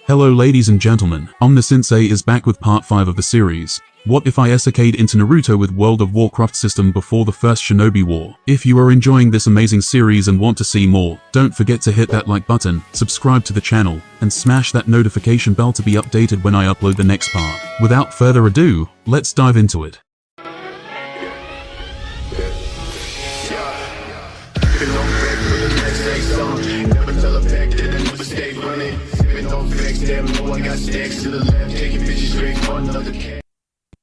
Hello ladies and gentlemen, Omnisensei is back with part 5 of the series. What if I ISEKAID into Naruto with World of Warcraft system before the first Shinobi War? If you are enjoying this amazing series and want to see more, don't forget to hit that like button, subscribe to the channel, and smash that notification bell to be updated when I upload the next part. Without further ado, let's dive into it.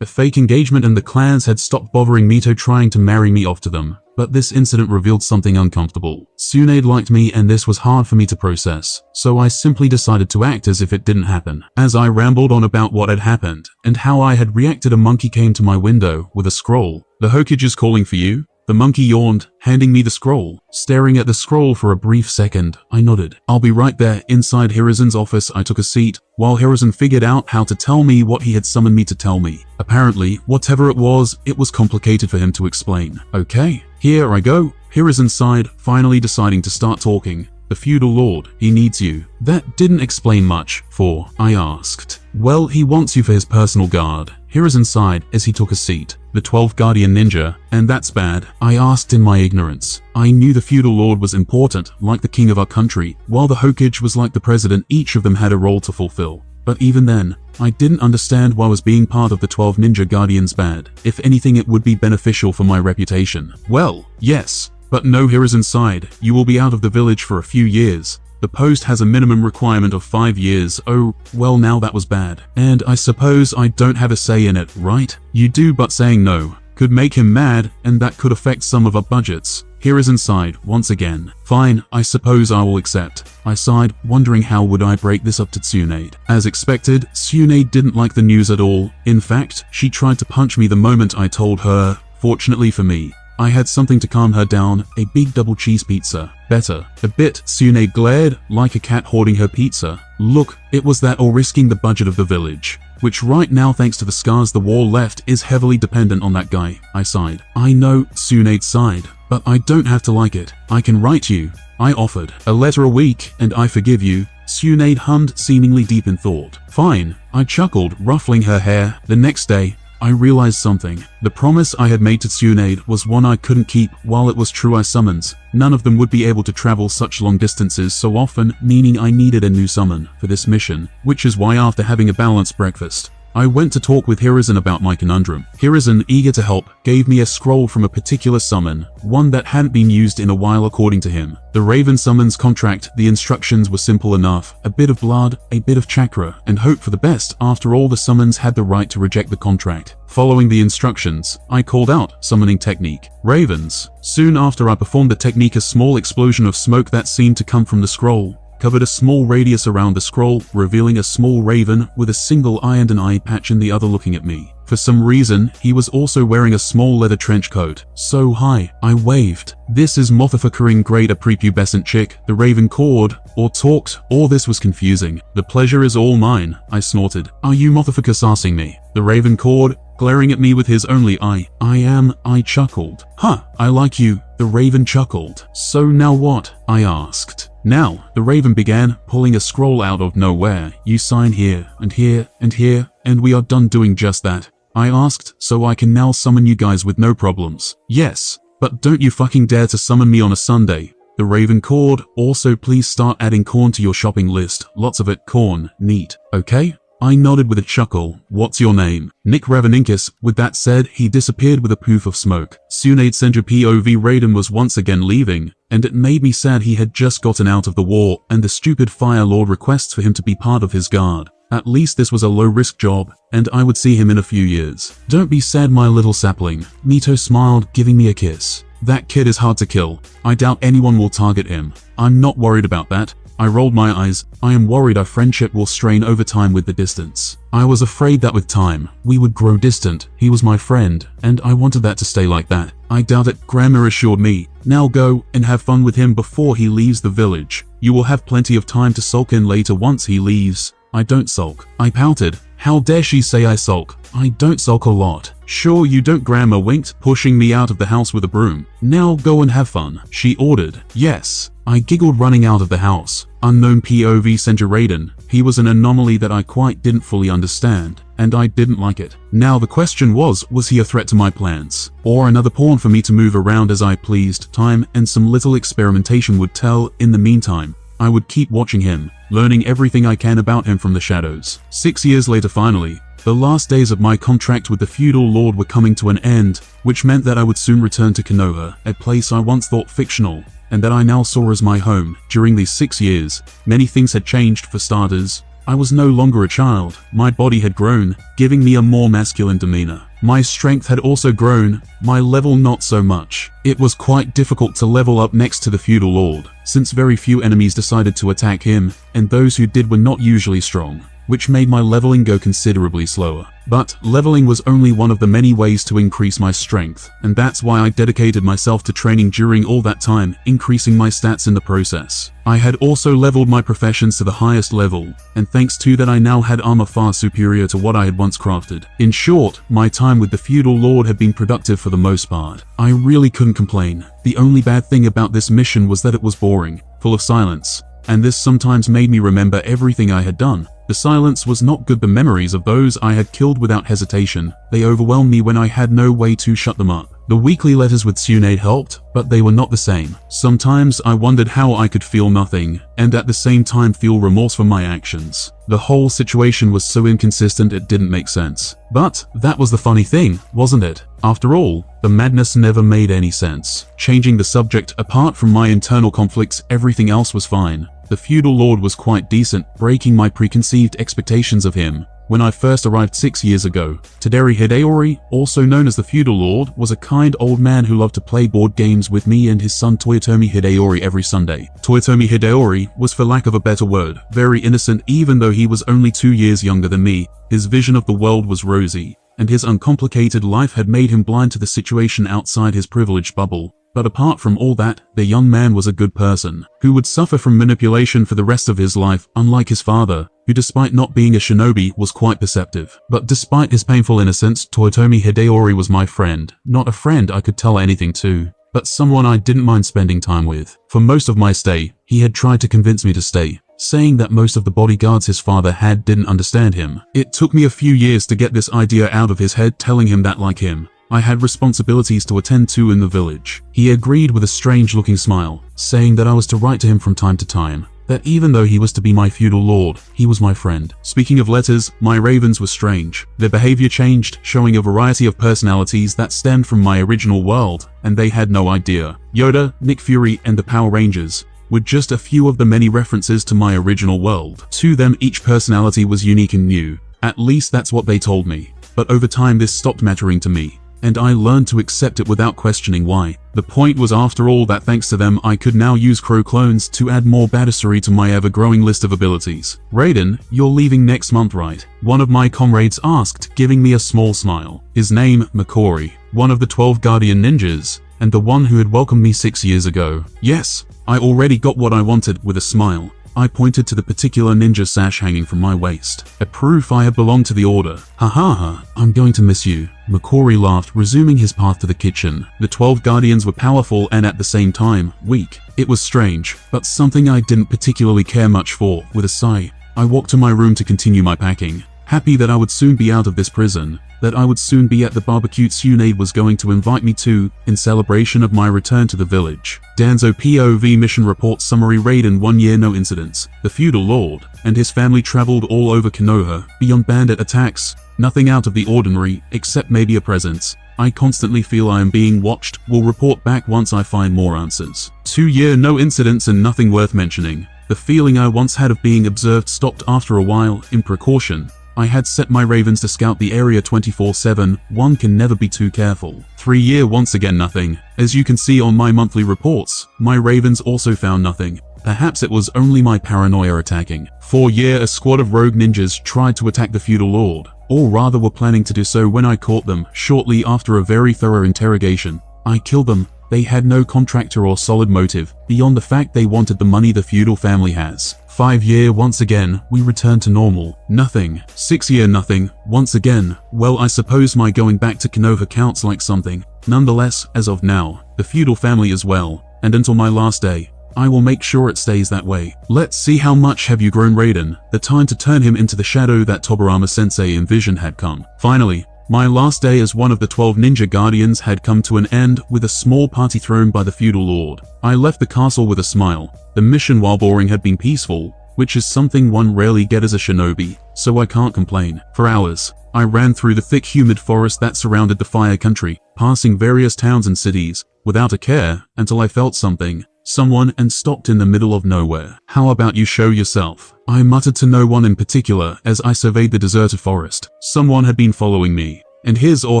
A fake engagement and the clans had stopped bothering Mito trying to marry me off to them, but this incident revealed something uncomfortable. Tsunade liked me and this was hard for me to process, so I simply decided to act as if it didn't happen. As I rambled on about what had happened, and how I had reacted, a monkey came to my window with a scroll. "The Hokage is calling for you." The monkey yawned, handing me the scroll. Staring at the scroll for a brief second, I nodded. "I'll be right there." Inside Hiruzen's office, I took a seat, while Hiruzen figured out how to tell me what he had summoned me to tell me. Apparently, whatever it was complicated for him to explain. "Okay, here I go." Hiruzen sighed, finally deciding to start talking. "The feudal lord, he needs you." "That didn't explain much." "For?" I asked. "Well, he wants you for his personal guard." Hiruzen sighed as he took a seat. "The 12th Guardian Ninja, and that's bad?" I asked in my ignorance. I knew the feudal lord was important, like the king of our country, while the Hokage was like the president. Each of them had a role to fulfill. But even then, I didn't understand why was being part of the 12 Ninja Guardians bad. If anything, it would be beneficial for my reputation. "Well, yes, but no." Hiruzen sighed. "You will be out of the village for a few years. The post has a minimum requirement of 5 years. Oh, well, now that was bad. And I suppose I don't have a say in it, right?" "You do, but saying no could make him mad, and that could affect some of our budgets." Hiruzen sighed once again. "Fine, I suppose I will accept." I sighed, wondering how would I break this up to Tsunade. As expected, Tsunade didn't like the news at all. In fact, she tried to punch me the moment I told her. Fortunately for me, I had something to calm her down, a big double cheese pizza. "Better." "A bit." Tsunade glared, like a cat hoarding her pizza. "Look, it was that or risking the budget of the village, which right now, thanks to the scars the war left, is heavily dependent on that guy." I sighed. "I know," Tsunade sighed, "but I don't have to like it. I can write you." I offered. "A letter a week, and I forgive you." Tsunade hummed, seemingly deep in thought. "Fine." I chuckled, ruffling her hair. The next day, I realized something. The promise I had made to Tsunade was one I couldn't keep. While it was true I summons, none of them would be able to travel such long distances so often, meaning I needed a new summon for this mission, which is why after having a balanced breakfast, I went to talk with Hiruzen about my conundrum. Hiruzen, eager to help, gave me a scroll from a particular summon, one that hadn't been used in a while according to him. The Raven summons contract. The instructions were simple enough. A bit of blood, a bit of chakra, and hope for the best. After all, the summons had the right to reject the contract. Following the instructions, I called out, summoning technique. Ravens. Soon after I performed the technique, a small explosion of smoke that seemed to come from the scroll covered a small radius around the scroll, revealing a small raven with a single eye and an eye patch and the other looking at me. For some reason, he was also wearing a small leather trench coat. "So hi." I waved. "This is motherfuckering great." A prepubescent chick. The raven cawed, or talked. All this was confusing. "The pleasure is all mine," I snorted. "Are you motherfucker sassing me?" The raven cawed, glaring at me with his only eye. "I am." I chuckled. "Huh, I like you." The raven chuckled. "So now what?" I asked. "Now," the raven began, pulling a scroll out of nowhere. "You sign here, and here, and here, and we are done doing just that." I asked, "So I can now summon you guys with no problems?" "Yes, but don't you fucking dare to summon me on a Sunday." The raven cawed. "Also, please start adding corn to your shopping list. Lots of it." "Corn, neat. Okay." I nodded with a chuckle. "What's your name?" "Nick Raveninkis." With that said, he disappeared with a poof of smoke. Tsunade Senju POV Raiden was once again leaving, and it made me sad. He had just gotten out of the war, and the stupid Fire Lord requests for him to be part of his guard. At least this was a low-risk job, and I would see him in a few years. "Don't be sad, my little sapling." Mito smiled, giving me a kiss. "That kid is hard to kill. I doubt anyone will target him." "I'm not worried about that." I rolled my eyes. "I am worried our friendship will strain over time with the distance." I was afraid that with time, we would grow distant. He was my friend, and I wanted that to stay like that. "I doubt it," Grandma assured me. "Now go and have fun with him before he leaves the village. You will have plenty of time to sulk in later once he leaves." "I don't sulk." I pouted, How dare she say I sulk? I don't sulk a lot. Sure you don't, Grandma winked, pushing me out of the house with a broom. Now go and have fun, she ordered. Yes. I giggled, running out of the house. Unknown POV center Raiden. He was an anomaly that I quite didn't fully understand, and I didn't like it. Now the question was he a threat to my plans? Or another pawn for me to move around as I pleased? Time and some little experimentation would tell. In the meantime, I would keep watching him, learning everything I can about him from the shadows. 6 years later, finally, the last days of my contract with the feudal lord were coming to an end, which meant that I would soon return to Konoha, a place I once thought fictional, and that I now saw as my home. During these 6 years, many things had changed. For starters, I was no longer a child. My body had grown, giving me a more masculine demeanor. My strength had also grown, my level not so much. It was quite difficult to level up next to the feudal lord, since very few enemies decided to attack him, and those who did were not usually strong, which made my leveling go considerably slower. But leveling was only one of the many ways to increase my strength, and that's why I dedicated myself to training during all that time, increasing my stats in the process. I had also leveled my professions to the highest level, and thanks to that I now had armor far superior to what I had once crafted. In short, my time with the feudal lord had been productive for the most part. I really couldn't complain. The only bad thing about this mission was that it was boring, full of silence, and this sometimes made me remember everything I had done. The silence was not good. The memories of those I had killed without hesitation, they overwhelmed me when I had no way to shut them up. The weekly letters with Tsunade helped, but they were not the same. Sometimes I wondered how I could feel nothing, and at the same time feel remorse for my actions. The whole situation was so inconsistent it didn't make sense. But that was the funny thing, wasn't it? After all, the madness never made any sense. Changing the subject, apart from my internal conflicts, everything else was fine. The feudal lord was quite decent, breaking my preconceived expectations of him. When I first arrived 6 years ago, Tadari Hideori, also known as the feudal lord, was a kind old man who loved to play board games with me and his son Toyotomi Hideori every Sunday. Toyotomi Hideori was, for lack of a better word, very innocent. Even though he was only 2 years younger than me, his vision of the world was rosy, and his uncomplicated life had made him blind to the situation outside his privileged bubble. But apart from all that, the young man was a good person, who would suffer from manipulation for the rest of his life, unlike his father, who despite not being a shinobi, was quite perceptive. But despite his painful innocence, Toyotomi Hideori was my friend. Not a friend I could tell anything to, but someone I didn't mind spending time with. For most of my stay, he had tried to convince me to stay, saying that most of the bodyguards his father had didn't understand him. It took me a few years to get this idea out of his head, telling him that, like him, I had responsibilities to attend to in the village. He agreed with a strange-looking smile, saying that I was to write to him from time to time, that even though he was to be my feudal lord, he was my friend. Speaking of letters, my ravens were strange. Their behavior changed, showing a variety of personalities that stemmed from my original world, and they had no idea. Yoda, Nick Fury, and the Power Rangers were just a few of the many references to my original world. To them, each personality was unique and new. At least that's what they told me. But over time this stopped mattering to me, and I learned to accept it without questioning why. The point was, after all, that thanks to them I could now use crow clones to add more badassery to my ever-growing list of abilities. Raiden, you're leaving next month, right? One of my comrades asked, giving me a small smile. His name, Makori, one of the 12 Guardian Ninjas, and the one who had welcomed me 6 years ago. Yes, I already got what I wanted. With a smile, I pointed to the particular ninja sash hanging from my waist, a proof I had belonged to the order. Ha ha ha, I'm going to miss you. Makori laughed, resuming his path to the kitchen. The 12 guardians were powerful and at the same time, weak. It was strange, but something I didn't particularly care much for. With a sigh, I walked to my room to continue my packing, happy that I would soon be out of this prison, that I would soon be at the barbecue Tsunade was going to invite me to, in celebration of my return to the village. Danzo POV Mission Report Summary. Raiden 1 year, no incidents. The feudal lord and his family traveled all over Konoha, beyond bandit attacks, nothing out of the ordinary, except maybe a presence. I constantly feel I am being watched. Will report back once I find more answers. 2 year, no incidents and nothing worth mentioning. The feeling I once had of being observed stopped after a while. In precaution, I had set my ravens to scout the area 24/7, one can never be too careful. 3 year, once again nothing. As you can see on my monthly reports, my ravens also found nothing. Perhaps it was only my paranoia attacking. 4 year, a squad of rogue ninjas tried to attack the feudal lord, or rather were planning to do so when I caught them. Shortly after a very thorough interrogation, I killed them. They had no contractor or solid motive, beyond the fact they wanted the money the feudal family has. 5-year, once again, we returned to normal. Nothing. 6-year, nothing. Once again. Well, I suppose my going back to Konoha counts like something. Nonetheless, as of now, the feudal family as well, and until my last day, I will make sure it stays that way. Let's see how much have you grown, Raiden. The time to turn him into the shadow that Tobirama-sensei envisioned had come. Finally, my last day as one of the 12 ninja guardians had come to an end with a small party thrown by the feudal lord. I left the castle with a smile. The mission, while boring, had been peaceful, which is something one rarely gets as a shinobi, so I can't complain. For hours, I ran through the thick humid forest that surrounded the Fire Country, passing various towns and cities, without a care, until I felt someone, and stopped in the middle of nowhere. How about you show yourself? I muttered to no one in particular as I surveyed the deserted forest. Someone had been following me, and his or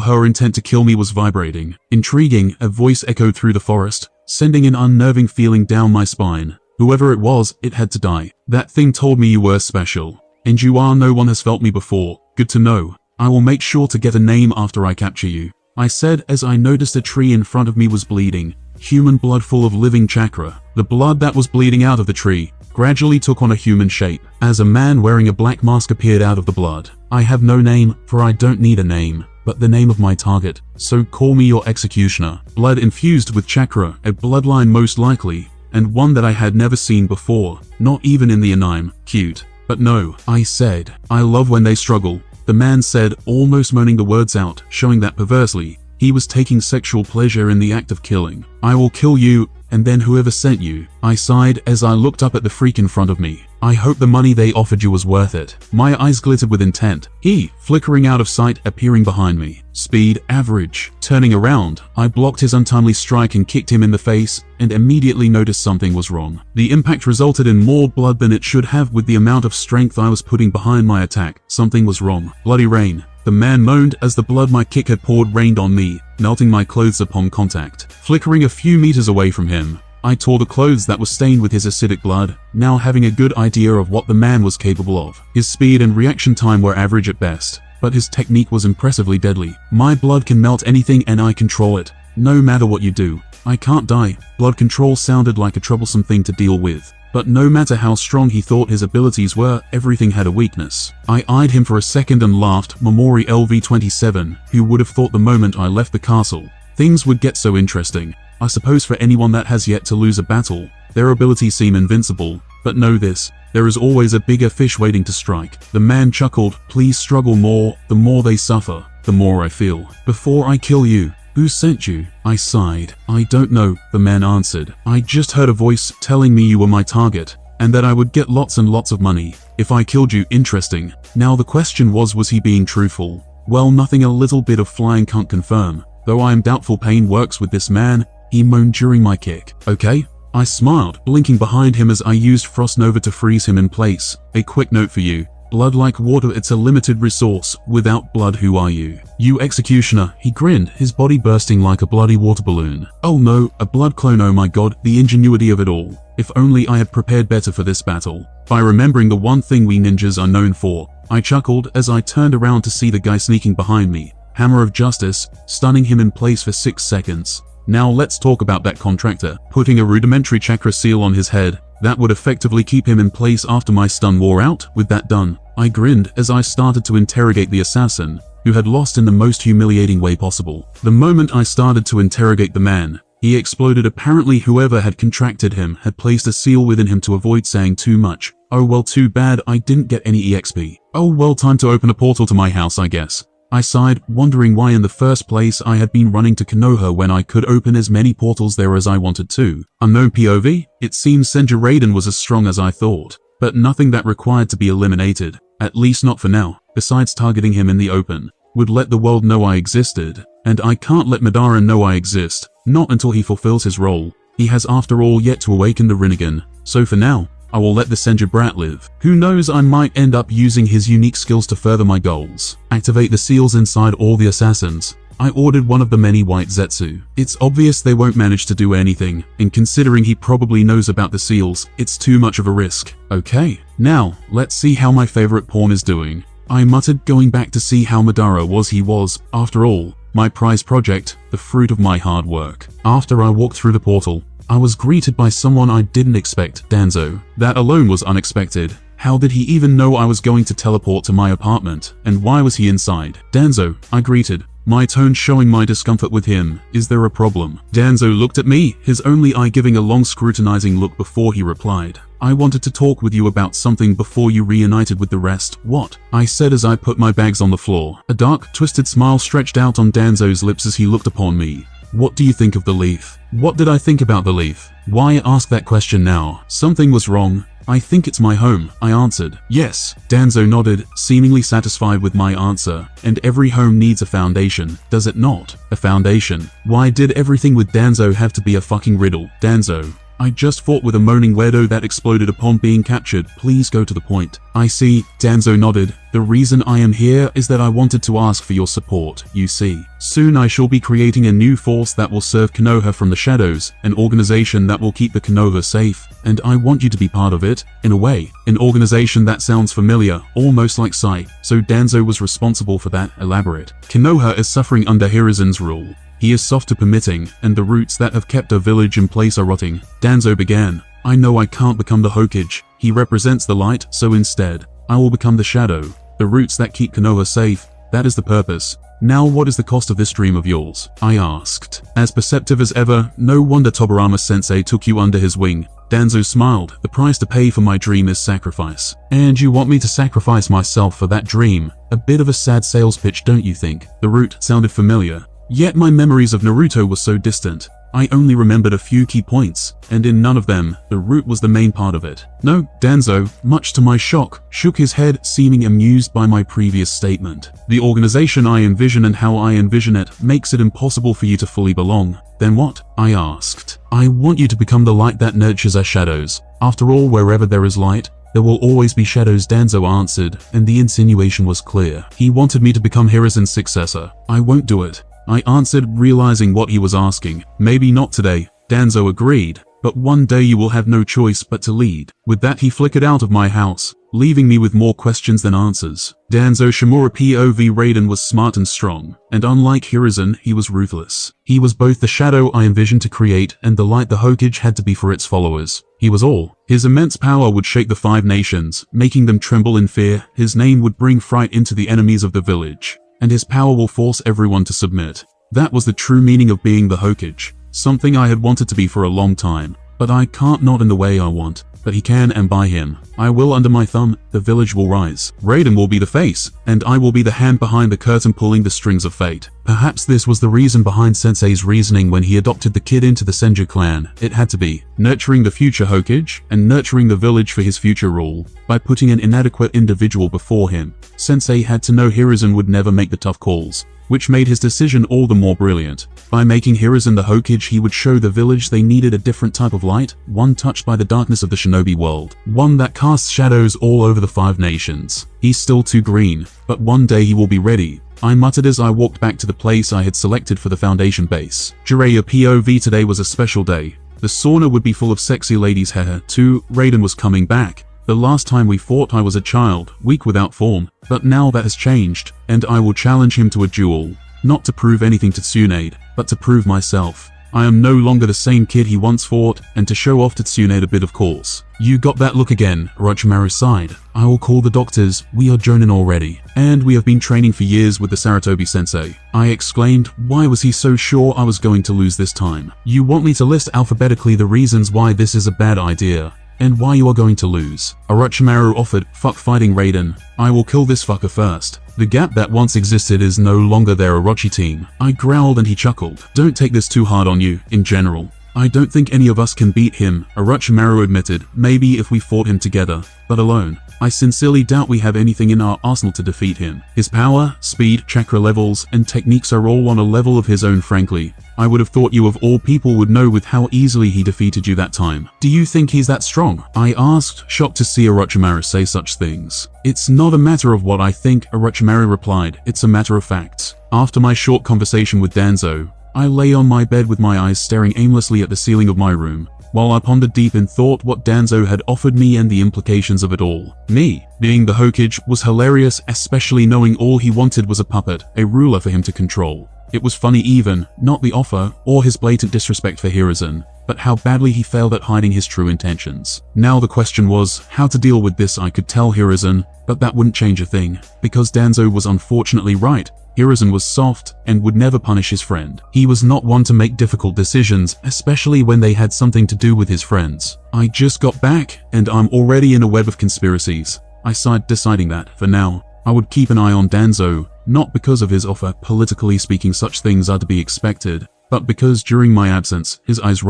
her intent to kill me was vibrating. Intriguing, a voice echoed through the forest, sending an unnerving feeling down my spine. Whoever it was, it had to die. That thing told me you were special. And you are. No one has felt me before. Good to know. I will make sure to get a name after I capture you, I said as I noticed a tree in front of me was bleeding. Human blood full of living chakra. The blood that was bleeding out of the tree gradually took on a human shape, as a man wearing a black mask appeared out of the blood. I have no name, for I don't need a name, but the name of my target, so call me your executioner. Blood infused with chakra, a bloodline most likely, and one that I had never seen before, not even in the anime. Cute. But no, I said. I love when they struggle, the man said, almost moaning the words out, showing that perversely, he was taking sexual pleasure in the act of killing. I will kill you, and then whoever sent you. I sighed as I looked up at the freak in front of me. I hope the money they offered you was worth it. My eyes glittered with intent. He, flickering out of sight, appearing behind me. Speed, average. Turning around, I blocked his untimely strike and kicked him in the face, and immediately noticed something was wrong. The impact resulted in more blood than it should have with the amount of strength I was putting behind my attack. Something was wrong. Bloody rain. The man moaned as the blood my kick had poured rained on me, melting my clothes upon contact. Flickering a few meters away from him, I tore the clothes that were stained with his acidic blood, now having a good idea of what the man was capable of. His speed and reaction time were average at best, but his technique was impressively deadly. My blood can melt anything and I control it, no matter what you do. I can't die. Blood control sounded like a troublesome thing to deal with. But no matter how strong he thought his abilities were, everything had a weakness. I eyed him for a second and laughed. Momori LV-27, who would have thought the moment I left the castle, things would get so interesting. I suppose for anyone that has yet to lose a battle, their abilities seem invincible. But know this, there is always a bigger fish waiting to strike. The man chuckled, please struggle more, the more they suffer, the more I feel. Before I kill you, who sent you? I sighed. I don't know, the man answered. I just heard a voice telling me you were my target, and that I would get lots and lots of money if I killed you. Interesting. Now the question was he being truthful? Well, nothing a little bit of flying can't confirm, though I am doubtful pain works with this man, he moaned during my kick. Okay? I smiled, blinking behind him as I used Frost Nova to freeze him in place. A quick note for you. Blood like water, it's a limited resource. Without blood, who are you? You executioner, he grinned, his body bursting like a bloody water balloon. Oh no, a blood clone, oh my god, the ingenuity of it all. If only I had prepared better for this battle. By remembering the one thing we ninjas are known for, I chuckled as I turned around to see the guy sneaking behind me. Hammer of Justice, stunning him in place for 6 seconds. Now let's talk about that contractor. Putting a rudimentary chakra seal on his head, that would effectively keep him in place after my stun wore out. With that done, I grinned as I started to interrogate the assassin, who had lost in the most humiliating way possible. The moment I started to interrogate the man, he exploded. Apparently whoever had contracted him had placed a seal within him to avoid saying too much. Oh well, too bad I didn't get any EXP. Oh well, time to open a portal to my house, I guess. I sighed, wondering why in the first place I had been running to Konoha when I could open as many portals there as I wanted to. Unknown POV? It seems Senju Raiden was as strong as I thought, but nothing that required to be eliminated, at least not for now. Besides, targeting him in the open would let the world know I existed, and I can't let Madara know I exist, not until he fulfills his role. He has after all yet to awaken the Rinnegan, so for now, I will let the Senju brat live. Who knows, I might end up using his unique skills to further my goals. Activate the seals inside all the assassins. I ordered one of the many white Zetsu. It's obvious they won't manage to do anything, and considering he probably knows about the seals, it's too much of a risk. Okay, now, let's see how my favorite pawn is doing. I muttered, going back to see how Madara was. He was, after all, my prize project, the fruit of my hard work. After I walked through the portal, I was greeted by someone I didn't expect, Danzo. That alone was unexpected. How did he even know I was going to teleport to my apartment? And why was he inside? Danzo, I greeted, my tone showing my discomfort with him. Is there a problem? Danzo looked at me, his only eye giving a long scrutinizing look before he replied. I wanted to talk with you about something before you reunited with the rest. What? I said as I put my bags on the floor. A dark, twisted smile stretched out on Danzo's lips as he looked upon me. What do you think of the leaf? What did I think about the leaf? Why ask that question now? Something was wrong. I think it's my home, I answered. Yes, Danzo nodded, seemingly satisfied with my answer. And every home needs a foundation, does it not? A foundation? Why did everything with Danzo have to be a fucking riddle? Danzo, I just fought with a moaning weirdo that exploded upon being captured. Please go to the point. I see, Danzo nodded. The reason I am here is that I wanted to ask for your support, you see. Soon I shall be creating a new force that will serve Konoha from the shadows, an organization that will keep the Konoha safe, and I want you to be part of it, in a way. An organization that sounds familiar, almost like Sai, so Danzo was responsible for that. Elaborate. Konoha is suffering under Hiruzen's rule. He is soft to permitting, and the roots that have kept our village in place are rotting. Danzo began. I know I can't become the Hokage. He represents the light, so instead, I will become the shadow. The roots that keep Konoha safe, that is the purpose. Now what is the cost of this dream of yours? I asked. As perceptive as ever, no wonder Tobirama-sensei took you under his wing. Danzo smiled. The price to pay for my dream is sacrifice. And you want me to sacrifice myself for that dream? A bit of a sad sales pitch, don't you think? The root sounded familiar. Yet my memories of Naruto were so distant. I only remembered a few key points, and in none of them, the root was the main part of it. No, Danzo, much to my shock, shook his head, seeming amused by my previous statement. The organization I envision and how I envision it makes it impossible for you to fully belong. Then what? I asked. I want you to become the light that nurtures our shadows. After all, wherever there is light, there will always be shadows, Danzo answered, and the insinuation was clear. He wanted me to become Hiruzen's successor. I won't do it, I answered, realizing what he was asking. Maybe not today, Danzo agreed, but one day you will have no choice but to lead. With that he flickered out of my house, leaving me with more questions than answers. Danzo Shimura POV Raiden was smart and strong, and unlike Hiruzen, he was ruthless. He was both the shadow I envisioned to create and the light the Hokage had to be for its followers. He was all. His immense power would shake the 5 nations, making them tremble in fear. His name would bring fright into the enemies of the village, and his power will force everyone to submit. That was the true meaning of being the Hokage, something I had wanted to be for a long time. But I can't, not in the way I want, but he can, and by him, I will under my thumb, the village will rise. Raiden will be the face, and I will be the hand behind the curtain pulling the strings of fate. Perhaps this was the reason behind Sensei's reasoning when he adopted the kid into the Senju clan. It had to be, nurturing the future Hokage, and nurturing the village for his future rule. By putting an inadequate individual before him, Sensei had to know Hiruzen would never make the tough calls, which made his decision all the more brilliant. By making Hiruzen the Hokage, he would show the village they needed a different type of light, one touched by the darkness of the Shinobi world, one that casts shadows all over the 5 nations. He's still too green, but one day he will be ready, I muttered as I walked back to the place I had selected for the foundation base. Jiraiya POV today was a special day. The sauna would be full of sexy ladies' hair, too. Raiden was coming back. The last time we fought I was a child, weak without form, but now that has changed, and I will challenge him to a duel. Not to prove anything to Tsunade, but to prove myself. I am no longer the same kid he once fought, and to show off to Tsunade a bit, of course. You got that look again, Orochimaru sighed. I will call the doctors, we are jonin already. And we have been training for years with the Sarutobi sensei. I exclaimed, why was he so sure I was going to lose this time? You want me to list alphabetically the reasons why this is a bad idea, and why you are going to lose? Orochimaru offered, fuck fighting Raiden. I will kill this fucker first. The gap that once existed is no longer their Orochi team. I growled and he chuckled. Don't take this too hard on you, in general. I don't think any of us can beat him, Orochimaru admitted. Maybe if we fought him together, but alone. I sincerely doubt we have anything in our arsenal to defeat him. His power, speed, chakra levels, and techniques are all on a level of his own, frankly. I would have thought you of all people would know with how easily he defeated you that time. Do you think he's that strong? I asked, shocked to see Orochimaru say such things. It's not a matter of what I think, Orochimaru replied. It's a matter of facts. After my short conversation with Danzo, I lay on my bed with my eyes staring aimlessly at the ceiling of my room, while I pondered deep in thought what Danzo had offered me and the implications of it all. Me, being the Hokage, was hilarious, especially knowing all he wanted was a puppet, a ruler for him to control. It was funny even, not the offer, or his blatant disrespect for Hiruzen, but how badly he failed at hiding his true intentions. Now the question was, how to deal with this. I could tell Hiruzen, but that wouldn't change a thing, because Danzo was unfortunately right. Hiruzen was soft, and would never punish his friend. He was not one to make difficult decisions, especially when they had something to do with his friends. I just got back, and I'm already in a web of conspiracies. I sighed, deciding that, for now, I would keep an eye on Danzo, not because of his offer. Politically speaking, such things are to be expected, but because during my absence, his eyes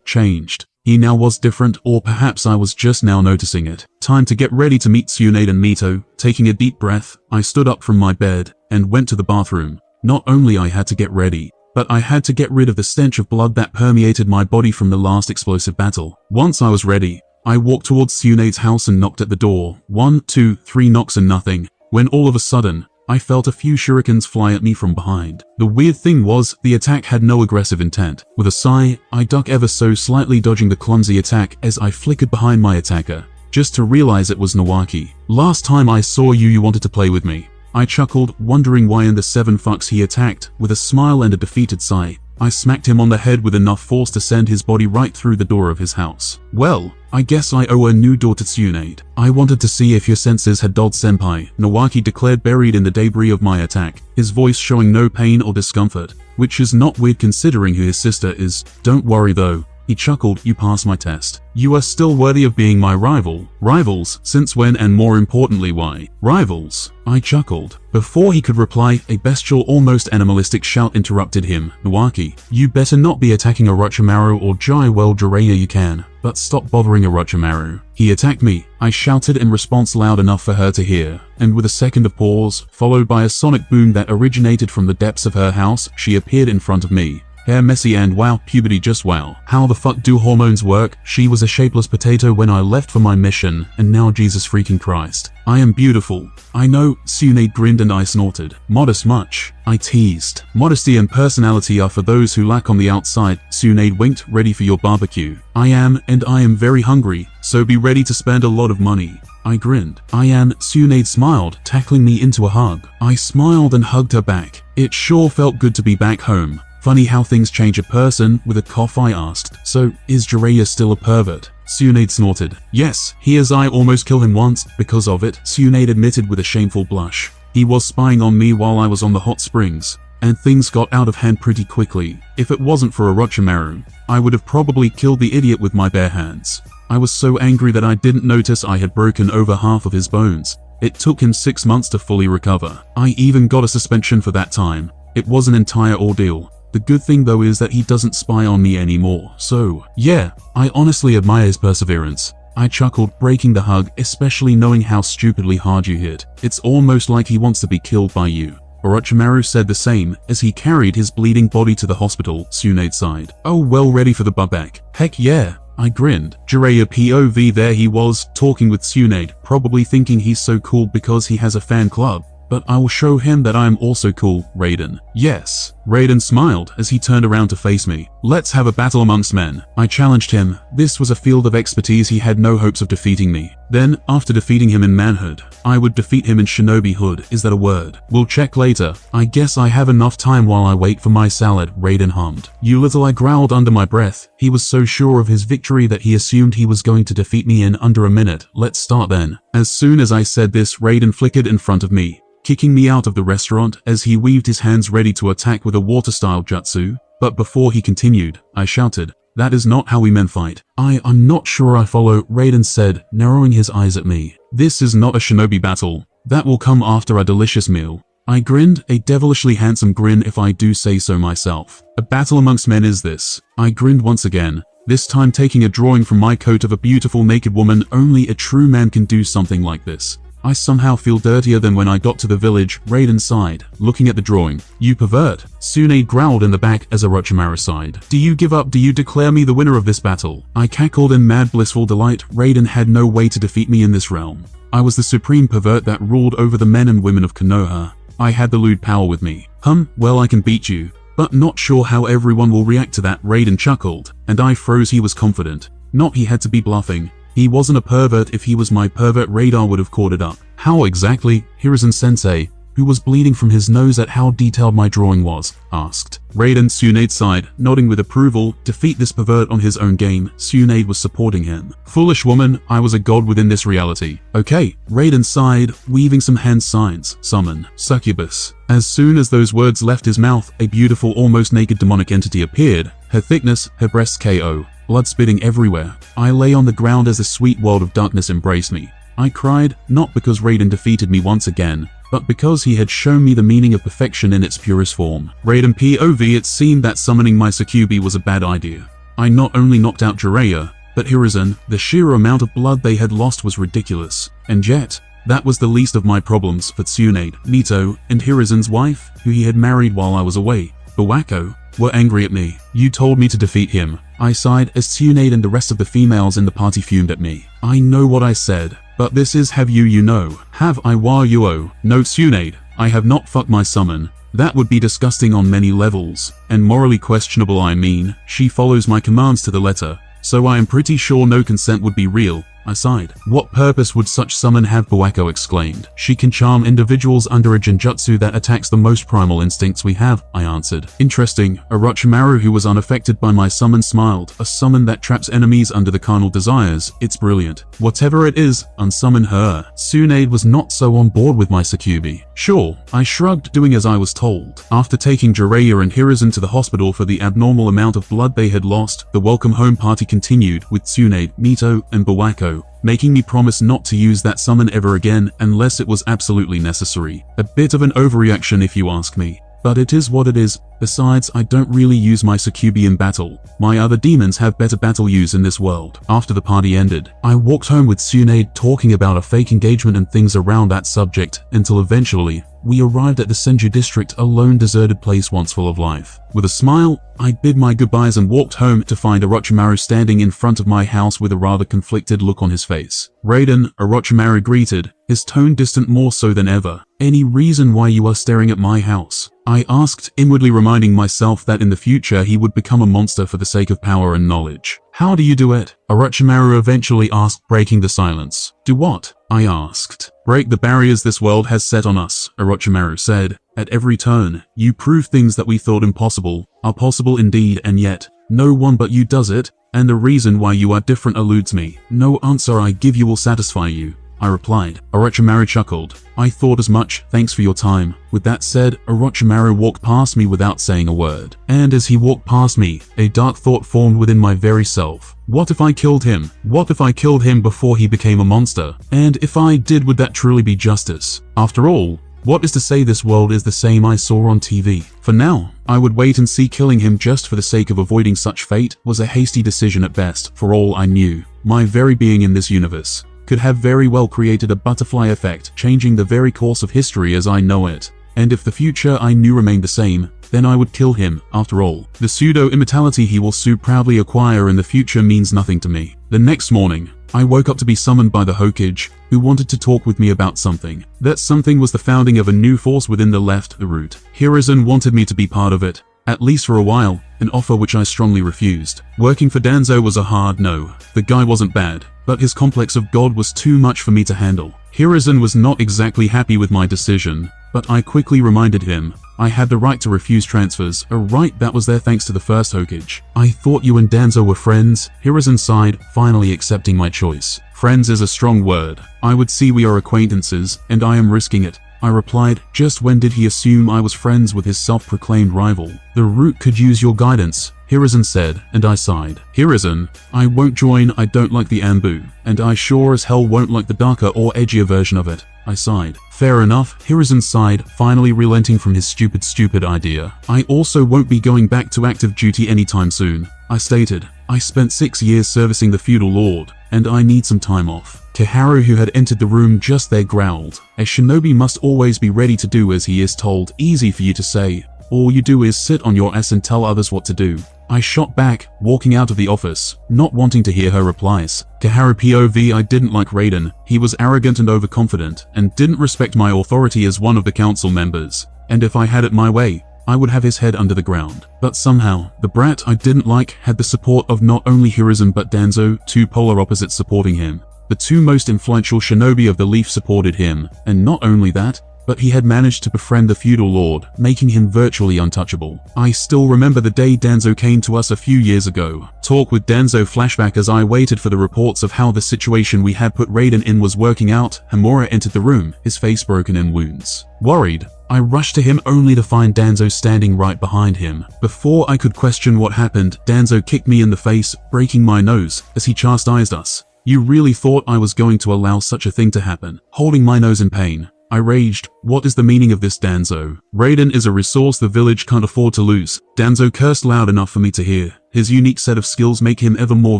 changed. He now was different, or perhaps I was just now noticing it. Time to get ready to meet Tsunade and Mito. Taking a deep breath, I stood up from my bed and went to the bathroom. Not only I had to get ready, but I had to get rid of the stench of blood that permeated my body from the last explosive battle. Once I was ready, I walked towards Tsunade's house and knocked at the door. 1, 2, 3 knocks and nothing, when all of a sudden, I felt a few shurikens fly at me from behind. The weird thing was, the attack had no aggressive intent. With a sigh, I ducked ever so slightly, dodging the clumsy attack as I flickered behind my attacker, just to realize it was Nawaki. Last time I saw you, you wanted to play with me. I chuckled, wondering why in the 7 fucks he attacked. With a smile and a defeated sigh, I smacked him on the head with enough force to send his body right through the door of his house. Well, I guess I owe a new door to Tsunade. I wanted to see if your senses had dulled, senpai, Nawaki declared, buried in the debris of my attack, his voice showing no pain or discomfort, which is not weird considering who his sister is. Don't worry though, he chuckled, you passed my test. You are still worthy of being my rival. Rivals? Since when, and more importantly why? Rivals? I chuckled. Before he could reply, a bestial, almost animalistic shout interrupted him. Nawaki, you better not be attacking Orochimaru or Jai. Well, Jiraiya, you can, but stop bothering Orochimaru. He attacked me, I shouted in response, loud enough for her to hear, and with a second of pause, followed by a sonic boom that originated from the depths of her house, she appeared in front of me. Hair messy and wow, puberty just wow. How the fuck do hormones work? She was a shapeless potato when I left for my mission, and now Jesus freaking Christ. I am beautiful. I know, Tsunade grinned and I snorted. Modest much? I teased. Modesty and personality are for those who lack on the outside. Tsunade winked, ready for your barbecue. I am, and I am very hungry, so be ready to spend a lot of money. I grinned. I am, Tsunade smiled, tackling me into a hug. I smiled and hugged her back. It sure felt good to be back home. Funny how things change a person. With a cough I asked, so, is Jiraiya still a pervert? Tsunade snorted. Yes, he is. I almost killed him once, because of it, Tsunade admitted with a shameful blush. He was spying on me while I was on the hot springs, and things got out of hand pretty quickly. If it wasn't for Orochimaru, I would have probably killed the idiot with my bare hands. I was so angry that I didn't notice I had broken over half of his bones. It took him 6 months to fully recover. I even got a suspension for that time. It was an entire ordeal. The good thing though is that he doesn't spy on me anymore, so, yeah, I honestly admire his perseverance. I chuckled, breaking the hug, especially knowing how stupidly hard you hit. It's almost like he wants to be killed by you. Orochimaru said the same, as he carried his bleeding body to the hospital. Tsunade sighed. Oh well, ready for the buyback? Heck yeah. I grinned. Jiraiya POV, there he was, talking with Tsunade, probably thinking he's so cool because he has a fan club. But I will show him that I am also cool, Raiden. Yes. Raiden smiled as he turned around to face me. Let's have a battle amongst men. I challenged him. This was a field of expertise. He had no hopes of defeating me. Then, after defeating him in manhood, I would defeat him in shinobi hood. Is that a word? We'll check later. I guess I have enough time while I wait for my salad, Raiden hummed. You little, I growled under my breath. He was so sure of his victory that he assumed he was going to defeat me in under a minute. Let's start then. As soon as I said this, Raiden flickered in front of me, kicking me out of the restaurant as he weaved his hands ready to attack with a water-style jutsu. But before he continued, I shouted, that is not how we men fight. I'm not sure I follow, Raiden said, narrowing his eyes at me. This is not a shinobi battle. That will come after our delicious meal. I grinned, a devilishly handsome grin if I do say so myself. A battle amongst men is this. I grinned once again, this time taking a drawing from my coat of a beautiful naked woman. Only a true man can do something like this. I somehow feel dirtier than when I got to the village, Raiden sighed, looking at the drawing. You pervert. Tsunade growled in the back as Orochimaru sighed. Do you give up? Do you declare me the winner of this battle? I cackled in mad blissful delight. Raiden had no way to defeat me in this realm. I was the supreme pervert that ruled over the men and women of Konoha. I had the lewd power with me. Well, I can beat you, but not sure how everyone will react to that, Raiden chuckled, and I froze. He was confident. Not he had to be bluffing. He wasn't a pervert. If he was, my pervert radar would have caught it up. How exactly? Hiruzen-sensei, who was bleeding from his nose at how detailed my drawing was, asked. Raiden. Tsunade sighed, nodding with approval. Defeat this pervert on his own game. Tsunade was supporting him. Foolish woman, I was a god within this reality. Okay, Raiden sighed, weaving some hand signs. Summon. Succubus. As soon as those words left his mouth, a beautiful, almost naked demonic entity appeared. Her thickness, her breasts KO. Blood spitting everywhere. I lay on the ground as the sweet world of darkness embraced me. I cried, not because Raiden defeated me once again, but because he had shown me the meaning of perfection in its purest form. Raiden POV. It seemed that summoning my Succubi was a bad idea. I not only knocked out Jiraiya, but Hiruzen. The sheer amount of blood they had lost was ridiculous. And yet, that was the least of my problems for Tsunade, Mito, and Hiruzen's wife, who he had married while I was away, Buwako, were angry at me. You told me to defeat him. I sighed as Tsunade and the rest of the females in the party fumed at me. I know what I said, but this is have you know. Have I wa yuo? No Tsunade, I have not fucked my summon. That would be disgusting on many levels, and morally questionable. I mean, she follows my commands to the letter, so I am pretty sure no consent would be real. I sighed. What purpose would such summon have? Buwako exclaimed. She can charm individuals under a genjutsu that attacks the most primal instincts we have, I answered. Interesting. Orochimaru, who was unaffected by my summon, smiled. A summon that traps enemies under the carnal desires. It's brilliant. Whatever it is, unsummon her. Tsunade was not so on board with my Succubi. Sure, I shrugged, doing as I was told. After taking Jiraiya and Hiruzen to the hospital for the abnormal amount of blood they had lost, the welcome home party continued with Tsunade, Mito, and Buwako, making me promise not to use that summon ever again unless it was absolutely necessary. A bit of an overreaction if you ask me, but it is what it is. Besides, I don't really use my Succubi in battle. My other demons have better battle use in this world. After the party ended, I walked home with Tsunade talking about a fake engagement and things around that subject until eventually we arrived at the Senju district, a lone deserted place once full of life. With a smile, I bid my goodbyes and walked home to find Orochimaru standing in front of my house with a rather conflicted look on his face. Raiden, Orochimaru greeted, his tone distant more so than ever. Any reason why you are staring at my house? I asked, inwardly reminding myself that in the future he would become a monster for the sake of power and knowledge. How do you do it? Orochimaru eventually asked, breaking the silence. Do what? I asked. Break the barriers this world has set on us, Orochimaru said. At every turn, you prove things that we thought impossible are possible indeed, and yet, no one but you does it, and the reason why you are different eludes me. No answer I give you will satisfy you, I replied. Orochimaru chuckled. I thought as much, thanks for your time. With that said, Orochimaru walked past me without saying a word. And as he walked past me, a dark thought formed within my very self. What if I killed him? What if I killed him before he became a monster? And if I did, would that truly be justice? After all, what is to say this world is the same I saw on TV? For now, I would wait and see. Killing him just for the sake of avoiding such fate was a hasty decision at best. For all I knew, my very being in this universe could have very well created a butterfly effect, changing the very course of history as I know it. And if the future I knew remained the same, then I would kill him. After all, the pseudo-immortality he will so proudly acquire in the future means nothing to me. The next morning, I woke up to be summoned by the Hokage, who wanted to talk with me about something. That something was the founding of a new force within the left, the root. Hiruzen wanted me to be part of it, at least for a while, an offer which I strongly refused. Working for Danzo was a hard no. The guy wasn't bad, but his complex of God was too much for me to handle. Hiruzen was not exactly happy with my decision, but I quickly reminded him I had the right to refuse transfers, a right that was there thanks to the first Hokage. I thought you and Danzo were friends. Hiruzen sighed, finally accepting my choice. Friends is a strong word. I would see we are acquaintances, and I am risking it. I replied, just when did he assume I was friends with his self-proclaimed rival? The root could use your guidance, Hiruzen said, and I sighed. Hiruzen, I won't join. I don't like the Anbu, and I sure as hell won't like the darker or edgier version of it. I sighed. Fair enough, Hiruzen sighed, finally relenting from his stupid idea. I also won't be going back to active duty anytime soon, I stated. I spent 6 years servicing the feudal lord, and I need some time off. Kiharu, who had entered the room just there, growled. A shinobi must always be ready to do as he is told. Easy for you to say. All you do is sit on your ass and tell others what to do. I shot back, walking out of the office, not wanting to hear her replies. Kiharu POV, I didn't like Raiden. He was arrogant and overconfident, and didn't respect my authority as one of the council members. And if I had it my way, I would have his head under the ground. But somehow, the brat I didn't like had the support of not only Hiruzen but Danzo, two polar opposites supporting him. The two most influential shinobi of the Leaf supported him, and not only that, but he had managed to befriend the feudal lord, making him virtually untouchable. I still remember the day Danzo came to us a few years ago. Talk with Danzo flashback. As I waited for the reports of how the situation we had put Raiden in was working out, Hamura entered the room, his face broken in wounds. Worried, I rushed to him only to find Danzo standing right behind him. Before I could question what happened, Danzo kicked me in the face, breaking my nose, as he chastised us. You really thought I was going to allow such a thing to happen? Holding my nose in pain, I raged. What is the meaning of this, Danzo? Raiden is a resource the village can't afford to lose. Danzo cursed loud enough for me to hear. His unique set of skills make him ever more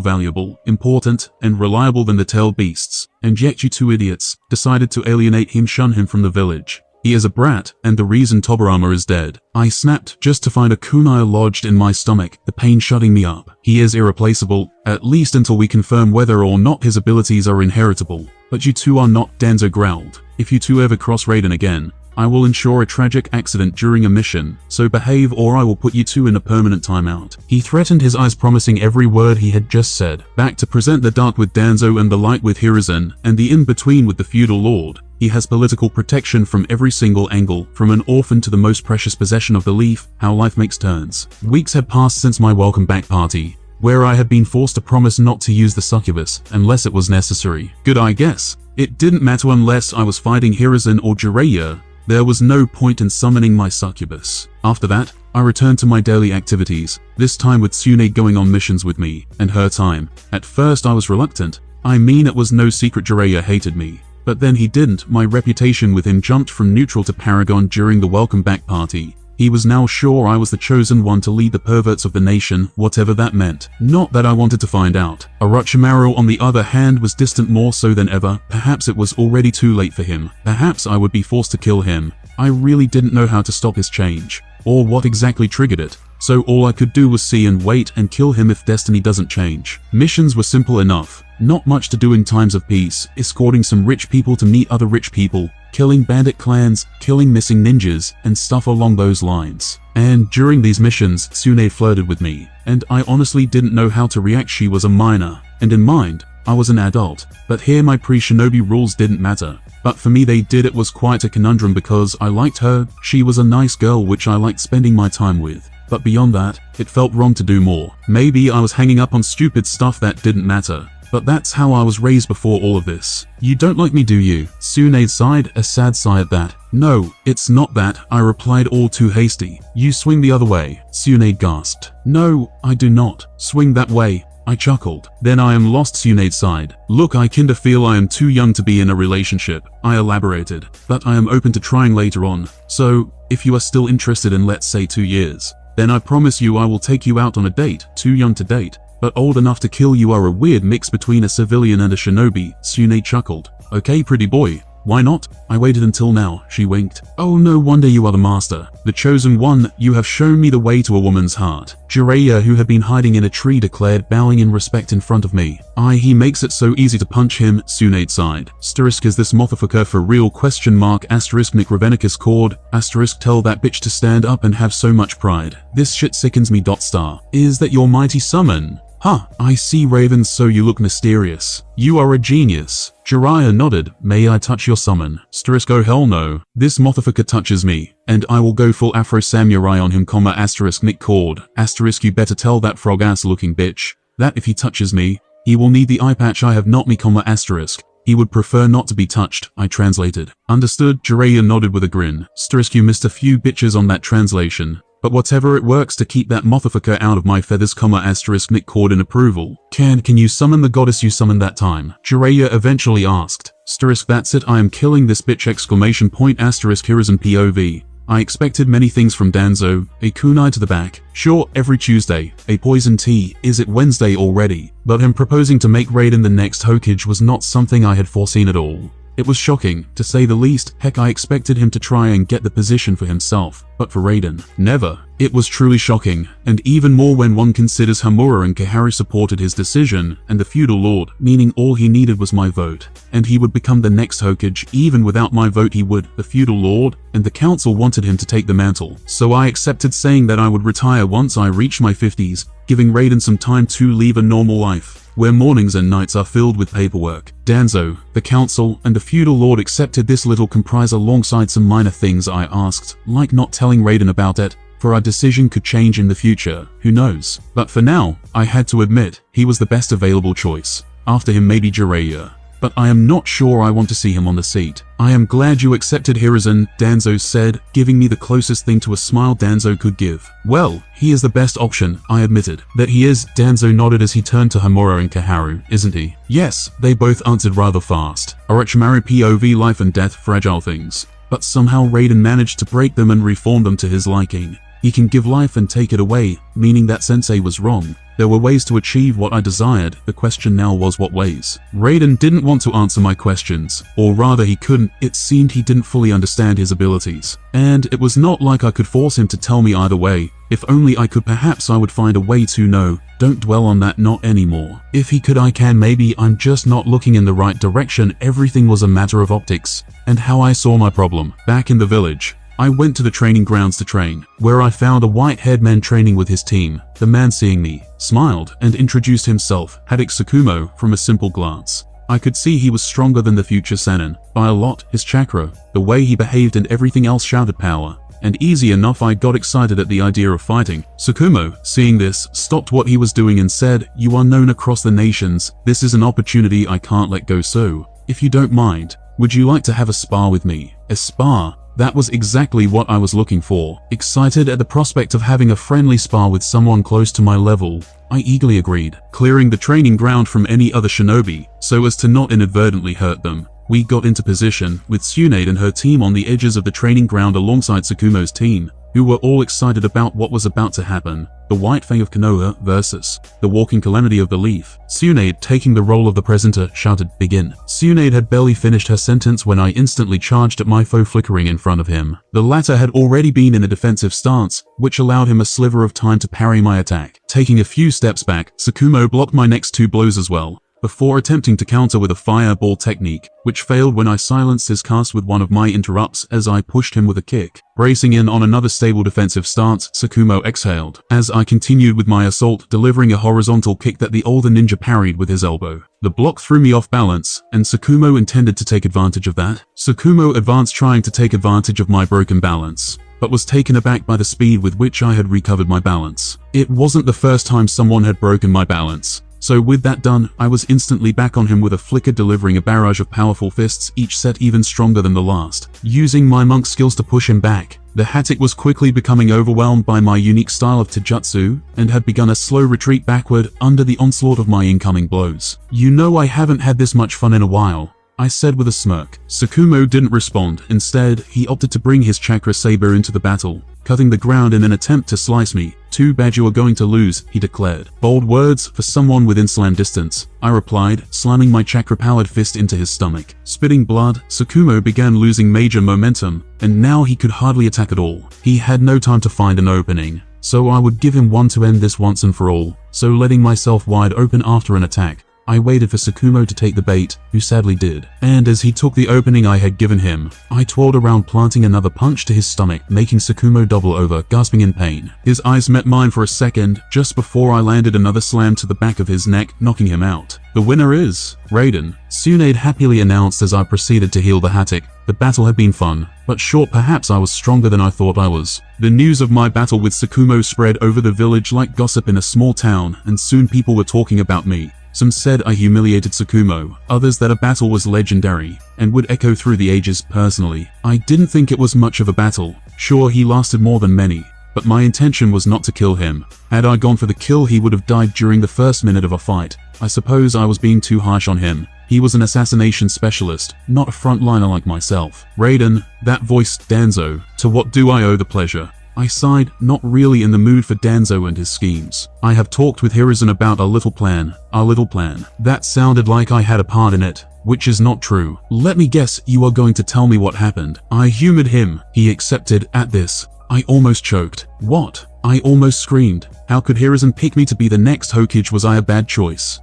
valuable, important, and reliable than the tailed beasts. And yet you two idiots decided to alienate him, shun him from the village. He is a brat, and the reason Tobirama is dead. I snapped, just to find a kunai lodged in my stomach, the pain shutting me up. He is irreplaceable, at least until we confirm whether or not his abilities are inheritable. But you two are not, Danzo growled. If you two ever cross Raiden again, I will ensure a tragic accident during a mission, so behave or I will put you two in a permanent timeout. He threatened, his eyes promising every word he had just said. Back to present the dark with Danzo and the light with Hiruzen, and the in-between with the feudal lord. He has political protection from every single angle, from an orphan to the most precious possession of the leaf. How life makes turns. Weeks had passed since my welcome back party, where I had been forced to promise not to use the succubus, unless it was necessary. Good, I guess. It didn't matter unless I was fighting Hiruzen or Jiraiya. There was no point in summoning my succubus. After that, I returned to my daily activities, this time with Tsunade going on missions with me, and her time. At first I was reluctant. I mean, it was no secret Jiraiya hated me. But then he didn't. My reputation with him jumped from neutral to paragon during the welcome back party. He was now sure I was the chosen one to lead the perverts of the nation, whatever that meant. Not that I wanted to find out. Orochimaru, on the other hand, was distant more so than ever. Perhaps it was already too late for him. Perhaps I would be forced to kill him. I really didn't know how to stop his change, or what exactly triggered it. So all I could do was see and wait and kill him if destiny doesn't change. Missions were simple enough. Not much to do in times of peace. Escorting some rich people to meet other rich people, killing bandit clans, killing missing ninjas, and stuff along those lines. And during these missions, Tsunade flirted with me, and I honestly didn't know how to react. She was a minor, and in mind, I was an adult. But here my pre-Shinobi rules didn't matter. But for me they did. It was quite a conundrum because I liked her, she was a nice girl which I liked spending my time with. But beyond that, it felt wrong to do more. Maybe I was hanging up on stupid stuff that didn't matter. But that's how I was raised before all of this. You don't like me, do you? Tsunade sighed, a sad sigh at that. No, it's not that, I replied, all too hasty. You swing the other way, Tsunade gasped. No, I do not. Swing that way, I chuckled. Then I am lost, Tsunade sighed. Look, I kinda feel I am too young to be in a relationship, I elaborated. But I am open to trying later on. So, if you are still interested in, let's say, 2 years, then I promise you I will take you out on a date. Too young to date, but old enough to kill. You are a weird mix between a civilian and a shinobi, Tsunade chuckled. Okay, pretty boy. Why not? I waited until now, she winked. Oh, no wonder you are the master. The chosen one, you have shown me the way to a woman's heart. Jiraiya, who had been hiding in a tree, declared, bowing in respect in front of me. He makes it so easy to punch him, Tsunade sighed. Asterisk, is this motherfucker for real? Question mark. Asterisk, Nick Ravenicus cord. Asterisk, tell that bitch to stand up and have so much pride. This shit sickens me. Star. Is that your mighty summon? Huh, I see, Raven, so you look mysterious. You are a genius. Jiraiya nodded. May I touch your summon? Asterisk, oh hell no. This motherfucker touches me, and I will go full Afro Samurai on him, asterisk, Nick cord. Asterisk, you better tell that frog ass looking bitch that if he touches me, he will need the eye patch I have, not me, asterisk. He would prefer not to be touched, I translated. Understood, Jiraiya nodded with a grin. Asterisk, you missed a few bitches on that translation. But whatever, it works to keep that motherfucker out of my feathers, asterisk, Nick cord in approval. Can you summon the goddess you summoned that time? Jiraiya eventually asked. Asterisk, that's it, I am killing this bitch, exclamation point, asterisk, Hiruzen POV. I expected many things from Danzo, a kunai to the back. Sure, every Tuesday, a poison tea, is it Wednesday already? But him proposing to make Raiden the next Hokage was not something I had foreseen at all. It was shocking, to say the least. Heck, I expected him to try and get the position for himself, but for Raiden, never. It was truly shocking, and even more when one considers Hamura and Kaharu supported his decision, and the feudal lord, meaning all he needed was my vote, and he would become the next Hokage. Even without my vote he would. The feudal lord and the council wanted him to take the mantle, so I accepted, saying that I would retire once I reached my 50s, giving Raiden some time to live a normal life. where mornings and nights are filled with paperwork. Danzo, the council, and the feudal lord accepted this little compromise alongside some minor things I asked, like not telling Raiden about it, for our decision could change in the future, who knows. But for now, I had to admit, he was the best available choice. After him maybe Jiraiya. But I am not sure I want to see him on the seat. I am glad you accepted Hiruzen, Danzo said, giving me the closest thing to a smile Danzo could give. Well, he is the best option, I admitted. That he is, Danzo nodded as he turned to Homura and Kaharu, isn't he? Yes, they both answered rather fast. Orochimaru POV life and death fragile things. But somehow Raiden managed to break them and reform them to his liking. He can give life and take it away, meaning that Sensei was wrong. There were ways to achieve what I desired, the question now was what ways. Raiden didn't want to answer my questions, or rather he couldn't, it seemed he didn't fully understand his abilities. And it was not like I could force him to tell me either way. If only I could, perhaps I would find a way to know. Don't dwell on that, not anymore. If he could I can, maybe I'm just not looking in the right direction. Everything was a matter of optics, and how I saw my problem. Back in the village, I went to the training grounds to train, where I found a white-haired man training with his team. The man, seeing me, smiled and introduced himself, Haddock Tsukumo, from a simple glance. I could see he was stronger than the future Sannin, by a lot. His chakra, the way he behaved and everything else shouted power. And easy enough, I got excited at the idea of fighting. Tsukumo, seeing this, stopped what he was doing and said, "You are known across the nations. This is an opportunity I can't let go, so, if you don't mind, would you like to have a spar with me?" A spar? That was exactly what I was looking for. Excited at the prospect of having a friendly spar with someone close to my level, I eagerly agreed, clearing the training ground from any other shinobi, so as to not inadvertently hurt them. We got into position, with Tsunade and her team on the edges of the training ground alongside Tsukumo's team, who were all excited about what was about to happen. The White Fang of Konoha versus the Walking Calamity of the Leaf. Tsunade, taking the role of the presenter, shouted, "Begin." Tsunade had barely finished her sentence when I instantly charged at my foe flickering in front of him. The latter had already been in a defensive stance, which allowed him a sliver of time to parry my attack. Taking a few steps back, Tsukumo blocked my next two blows as well, before attempting to counter with a fireball technique, which failed when I silenced his cast with one of my interrupts as I pushed him with a kick. Bracing in on another stable defensive stance, Tsukumo exhaled, as I continued with my assault, delivering a horizontal kick that the older ninja parried with his elbow. The block threw me off balance, and Tsukumo intended to take advantage of that. Tsukumo advanced trying to take advantage of my broken balance, but was taken aback by the speed with which I had recovered my balance. It wasn't the first time someone had broken my balance. So with that done, I was instantly back on him with a flicker, delivering a barrage of powerful fists, each set even stronger than the last. Using my monk skills to push him back, the Hattic was quickly becoming overwhelmed by my unique style of Taijutsu, and had begun a slow retreat backward under the onslaught of my incoming blows. "You know, I haven't had this much fun in a while," I said with a smirk. Tsukumo didn't respond. Instead, he opted to bring his chakra saber into the battle, cutting the ground in an attempt to slice me. "Too bad you are going to lose," he declared. Bold words for someone within slam distance, I replied, slamming my chakra-powered fist into his stomach. Spitting blood, Tsukumo began losing major momentum, and now he could hardly attack at all. He had no time to find an opening, so I would give him one to end this once and for all. So letting myself wide open after an attack, I waited for Tsukumo to take the bait, who sadly did. And as he took the opening I had given him, I twirled around, planting another punch to his stomach, making Tsukumo double over, gasping in pain. His eyes met mine for a second, just before I landed another slam to the back of his neck, knocking him out. "The winner is Raiden," Tsunade happily announced as I proceeded to heal the Hattic. The battle had been fun, but short. Perhaps I was stronger than I thought I was. The news of my battle with Tsukumo spread over the village like gossip in a small town, and soon people were talking about me. Some said I humiliated Tsukumo, others that a battle was legendary, and would echo through the ages. Personally, I didn't think it was much of a battle. Sure, he lasted more than many, but my intention was not to kill him. Had I gone for the kill, he would have died during the first minute of a fight. I suppose I was being too harsh on him. He was an assassination specialist, not a frontliner like myself. "Raiden," that voiced Danzo. "To what do I owe the pleasure?" I sighed, not really in the mood for Danzo and his schemes. "I have talked with Hiruzen about our little plan." "Our little plan?" That sounded like I had a part in it, which is not true. "Let me guess, you are going to tell me what happened." I humored him. He accepted. At this, I almost choked. "What?" I almost screamed. How could Hiruzen pick me to be the next Hokage? Was I a bad choice?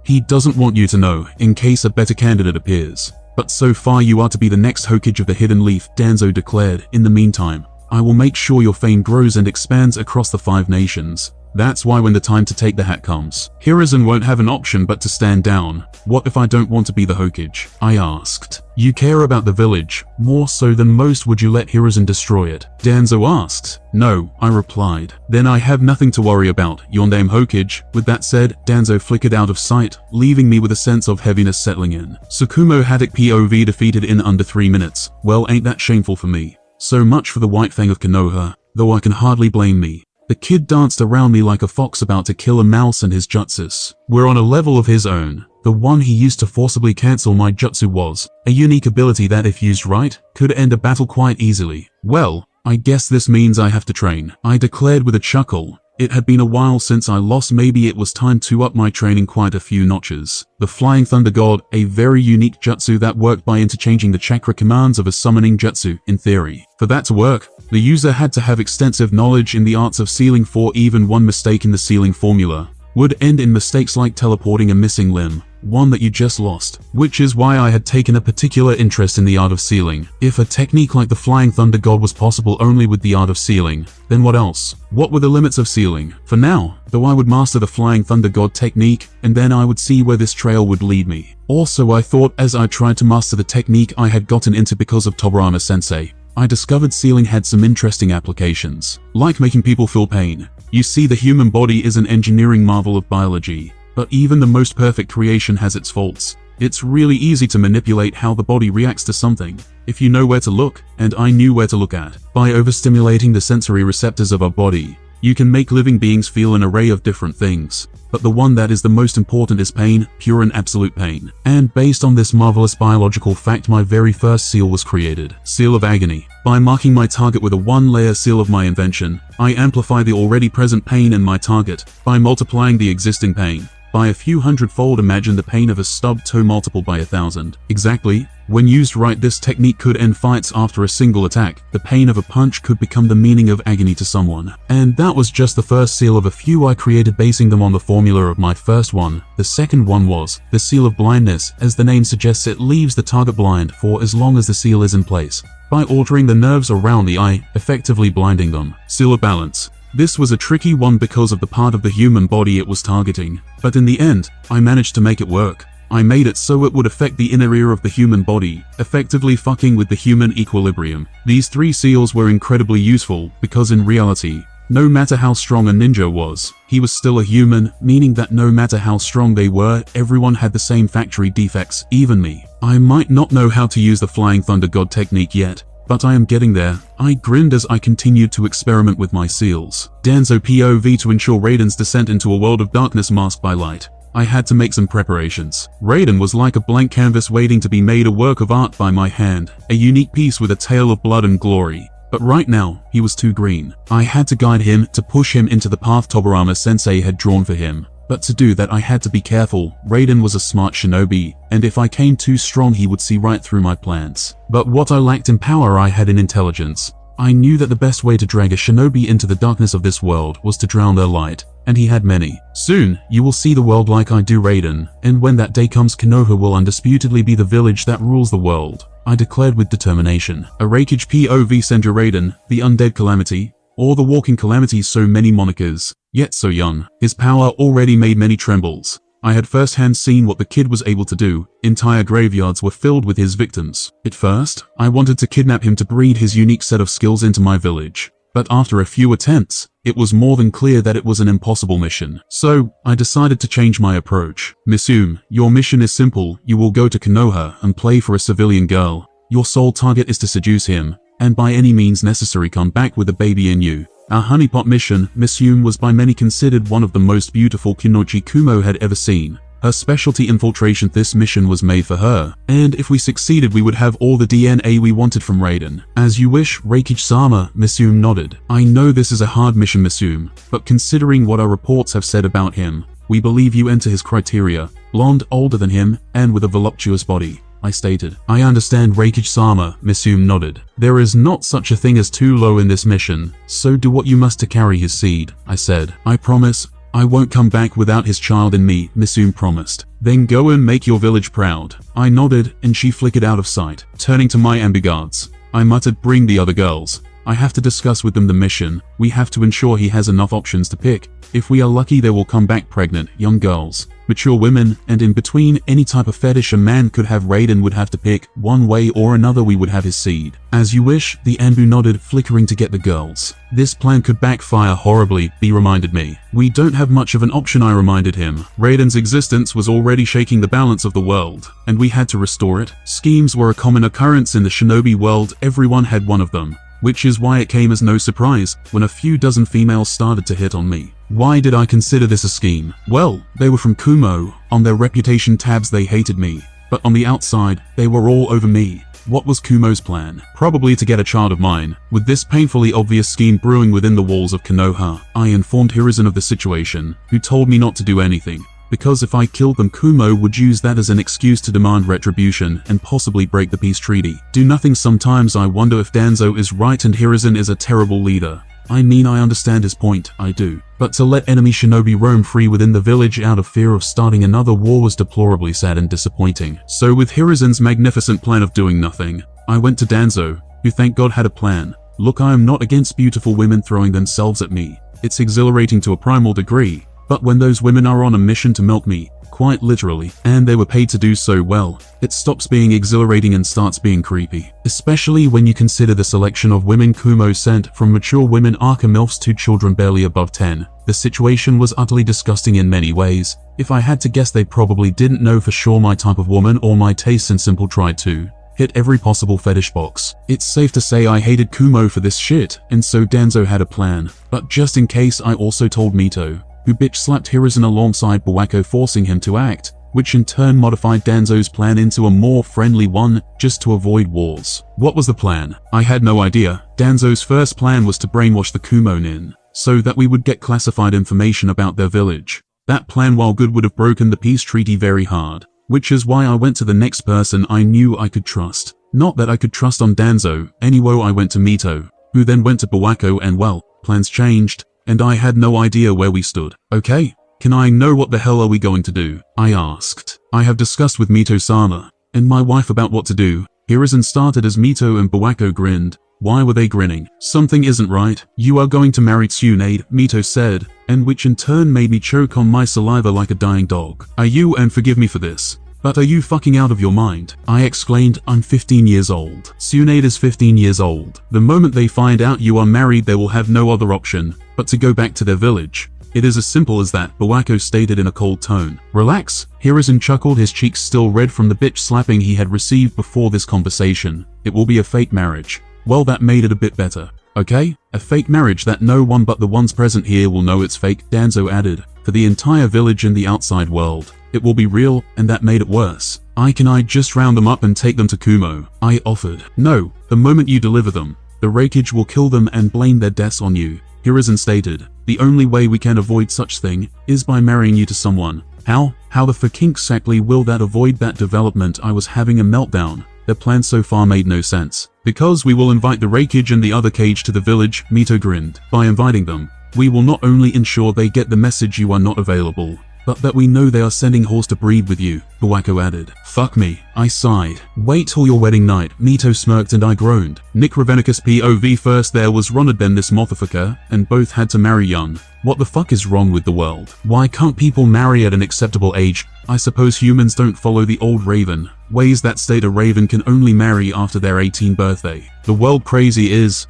He doesn't want you to know, in case a better candidate appears. But so far you are to be the next Hokage of the Hidden Leaf, Danzo declared. "In the meantime, I will make sure your fame grows and expands across the 5 nations." That's why when the time to take the hat comes, Hiruzen won't have an option but to stand down. What if I don't want to be the Hokage? I asked. You care about the village, more so than most. Would you let Hiruzen destroy it? Danzo asked. No, I replied. Then I have nothing to worry about, your name Hokage. With that said, Danzo flickered out of sight, leaving me with a sense of heaviness settling in. Tsukumo Haddock POV defeated in under 3 minutes. Well, ain't that shameful for me. So much for the White Fang of Konoha, though I can hardly blame me. The kid danced around me like a fox about to kill a mouse, and his jutsus were on a level of his own. The one he used to forcibly cancel my jutsu was a unique ability that, if used right, could end a battle quite easily. Well, I guess this means I have to train, I declared with a chuckle. It had been a while since I lost. Maybe it was time to up my training quite a few notches. The Flying Thunder God, a very unique jutsu that worked by interchanging the chakra commands of a summoning jutsu, in theory. For that to work, the user had to have extensive knowledge in the arts of sealing, for even one mistake in the sealing formula would end in mistakes like teleporting a missing limb, one that you just lost. Which is why I had taken a particular interest in the art of sealing. If a technique like the Flying Thunder God was possible only with the art of sealing, then what else? What were the limits of sealing? For now, though, I would master the Flying Thunder God technique, and then I would see where this trail would lead me. Also, I thought as I tried to master the technique I had gotten into because of Tobirama Sensei, I discovered sealing had some interesting applications, like making people feel pain. You see, the human body is an engineering marvel of biology, but even the most perfect creation has its faults. It's really easy to manipulate how the body reacts to something, if you know where to look, and I knew where to look at. By overstimulating the sensory receptors of our body, you can make living beings feel an array of different things, but the one that is the most important is pain, pure and absolute pain. And based on this marvelous biological fact, my very first seal was created. Seal of Agony. By marking my target with a 1-layer seal of my invention, I amplify the already present pain in my target by multiplying the existing pain by a few hundredfold. Imagine the pain of a stubbed toe multiplied by 1,000. Exactly. When used right, this technique could end fights after a single attack. The pain of a punch could become the meaning of agony to someone. And that was just the first seal of a few I created, basing them on the formula of my first one. The second one was the Seal of Blindness. As the name suggests, it leaves the target blind for as long as the seal is in place, by altering the nerves around the eye, effectively blinding them. Seal of Balance. This was a tricky one because of the part of the human body it was targeting, but in the end, I managed to make it work. I made it so it would affect the inner ear of the human body, effectively fucking with the human equilibrium. These 3 seals were incredibly useful, because in reality, no matter how strong a ninja was, he was still a human, meaning that no matter how strong they were, everyone had the same factory defects, even me. I might not know how to use the Flying Thunder God technique yet, but I am getting there. I grinned as I continued to experiment with my seals. Danzo POV. To ensure Raiden's descent into a world of darkness masked by light, I had to make some preparations. Raiden was like a blank canvas waiting to be made a work of art by my hand, a unique piece with a tale of blood and glory. But right now, he was too green. I had to guide him, to push him into the path Tobirama Sensei had drawn for him. But to do that I had to be careful. Raiden was a smart shinobi, and if I came too strong he would see right through my plans. But what I lacked in power I had in intelligence. I knew that the best way to drag a shinobi into the darkness of this world was to drown their light, and he had many. Soon, you will see the world like I do, Raiden, and when that day comes, Konoha will undisputedly be the village that rules the world, I declared with determination. A Raikage POV. Senju Raiden, the Undead Calamity, or the Walking Calamity, so many monikers, yet so young. His power already made many trembles. I had first-hand seen what the kid was able to do. Entire graveyards were filled with his victims. At first, I wanted to kidnap him to breed his unique set of skills into my village. But after a few attempts, it was more than clear that it was an impossible mission. So, I decided to change my approach. Misume, your mission is simple. You will go to Konoha and play for a civilian girl. Your sole target is to seduce him, and by any means necessary come back with a baby in you. Our honeypot mission, Misume, was by many considered one of the most beautiful Kinochi Kumo had ever seen. Her specialty infiltration. This mission was made for her, and if we succeeded we would have all the DNA we wanted from Raiden. As you wish, Raikage-sama, Misume nodded. I know this is a hard mission, Misume, but considering what our reports have said about him, we believe you enter his criteria. Blonde, older than him, and with a voluptuous body, I stated. I understand, Raikage-sama, Misume nodded. There is not such a thing as too low in this mission, so do what you must to carry his seed, I said. I promise, I won't come back without his child in me, Misume promised. Then go and make your village proud. I nodded, and she flickered out of sight. Turning to my ambigards, I muttered, bring the other girls. I have to discuss with them the mission. We have to ensure he has enough options to pick. If we are lucky, they will come back pregnant, young girls, mature women, and in between, any type of fetish a man could have. Raiden would have to pick. One way or another we would have his seed. As you wish, the Anbu nodded, flickering to get the girls. This plan could backfire horribly, B reminded me. We don't have much of an option, I reminded him. Raiden's existence was already shaking the balance of the world, and we had to restore it. Schemes were a common occurrence in the Shinobi world, everyone had one of them. Which is why it came as no surprise when a few dozen females started to hit on me. Why did I consider this a scheme? Well, they were from Kumo. On their reputation tabs they hated me, but on the outside, they were all over me. What was Kumo's plan? Probably to get a child of mine. With this painfully obvious scheme brewing within the walls of Konoha, I informed Hiruzen of the situation, who told me not to do anything. Because if I killed them, Kumo would use that as an excuse to demand retribution and possibly break the peace treaty. Do nothing. Sometimes I wonder if Danzo is right and Hiruzen is a terrible leader. I mean, I understand his point, I do. But to let enemy shinobi roam free within the village out of fear of starting another war was deplorably sad and disappointing. So with Hiruzen's magnificent plan of doing nothing, I went to Danzo, who thank God had a plan. Look, I am not against beautiful women throwing themselves at me. It's exhilarating to a primal degree. But when those women are on a mission to milk me, quite literally, and they were paid to do so, well, it stops being exhilarating and starts being creepy. Especially when you consider the selection of women Kumo sent, from mature women Arca MILFs to children barely above 10. The situation was utterly disgusting in many ways. If I had to guess, they probably didn't know for sure my type of woman or my tastes and simply tried to hit every possible fetish box. It's safe to say I hated Kumo for this shit, and so Danzo had a plan. But just in case, I also told Mito, who bitch slapped Hiruzen alongside Buwako, forcing him to act, which in turn modified Danzo's plan into a more friendly one, just to avoid wars. What was the plan? I had no idea. Danzo's first plan was to brainwash the Kumo nin, so that we would get classified information about their village. That plan, while good, would have broken the peace treaty very hard, which is why I went to the next person I knew I could trust. Not that I could trust on Danzo. Anyway, I went to Mito, who then went to Buwako, and well, plans changed, and I had no idea where we stood. Okay, can I know what the hell are we going to do? I asked. I have discussed with Mito-sama and my wife about what to do. Hiruzen started as Mito and Buwako grinned. Why were they grinning? Something isn't right. You are going to marry Tsunade, Mito said, and which in turn made me choke on my saliva like a dying dog. Are you, and forgive me for this, but are you fucking out of your mind? I exclaimed. I'm 15 years old. Tsunade is 15 years old. The moment they find out you are married, they will have no other option but to go back to their village. It is as simple as that, Buwako stated in a cold tone. Relax, Hiruzen chuckled, his cheeks still red from the bitch slapping he had received before this conversation. It will be a fake marriage. Well, that made it a bit better. Okay, a fake marriage that no one but the ones present here will know it's fake, Danzo added. For the entire village and the outside world, it will be real, and that made it worse. Can I just round them up and take them to Kumo? I offered. No, the moment you deliver them, the Reikage will kill them and blame their deaths on you, Hiruzen stated. The only way we can avoid such thing is by marrying you to someone. How the fucking exactly will that avoid that development? I was having a meltdown. Their plan so far made no sense. Because we will invite the Reikage and the other cage to the village, Mito grinned. By inviting them, we will not only ensure they get the message you are not available, but that we know they are sending horse to breed with you, Buwako added. Fuck me, I sighed. Wait till your wedding night, Mito smirked, and I groaned. Nick Ravenicus POV. First there was Ronald, then this motherfucker, and both had to marry young. What the fuck is wrong with the world? Why can't people marry at an acceptable age? I suppose humans don't follow the old raven ways that state a raven can only marry after their 18th birthday. The world crazy is,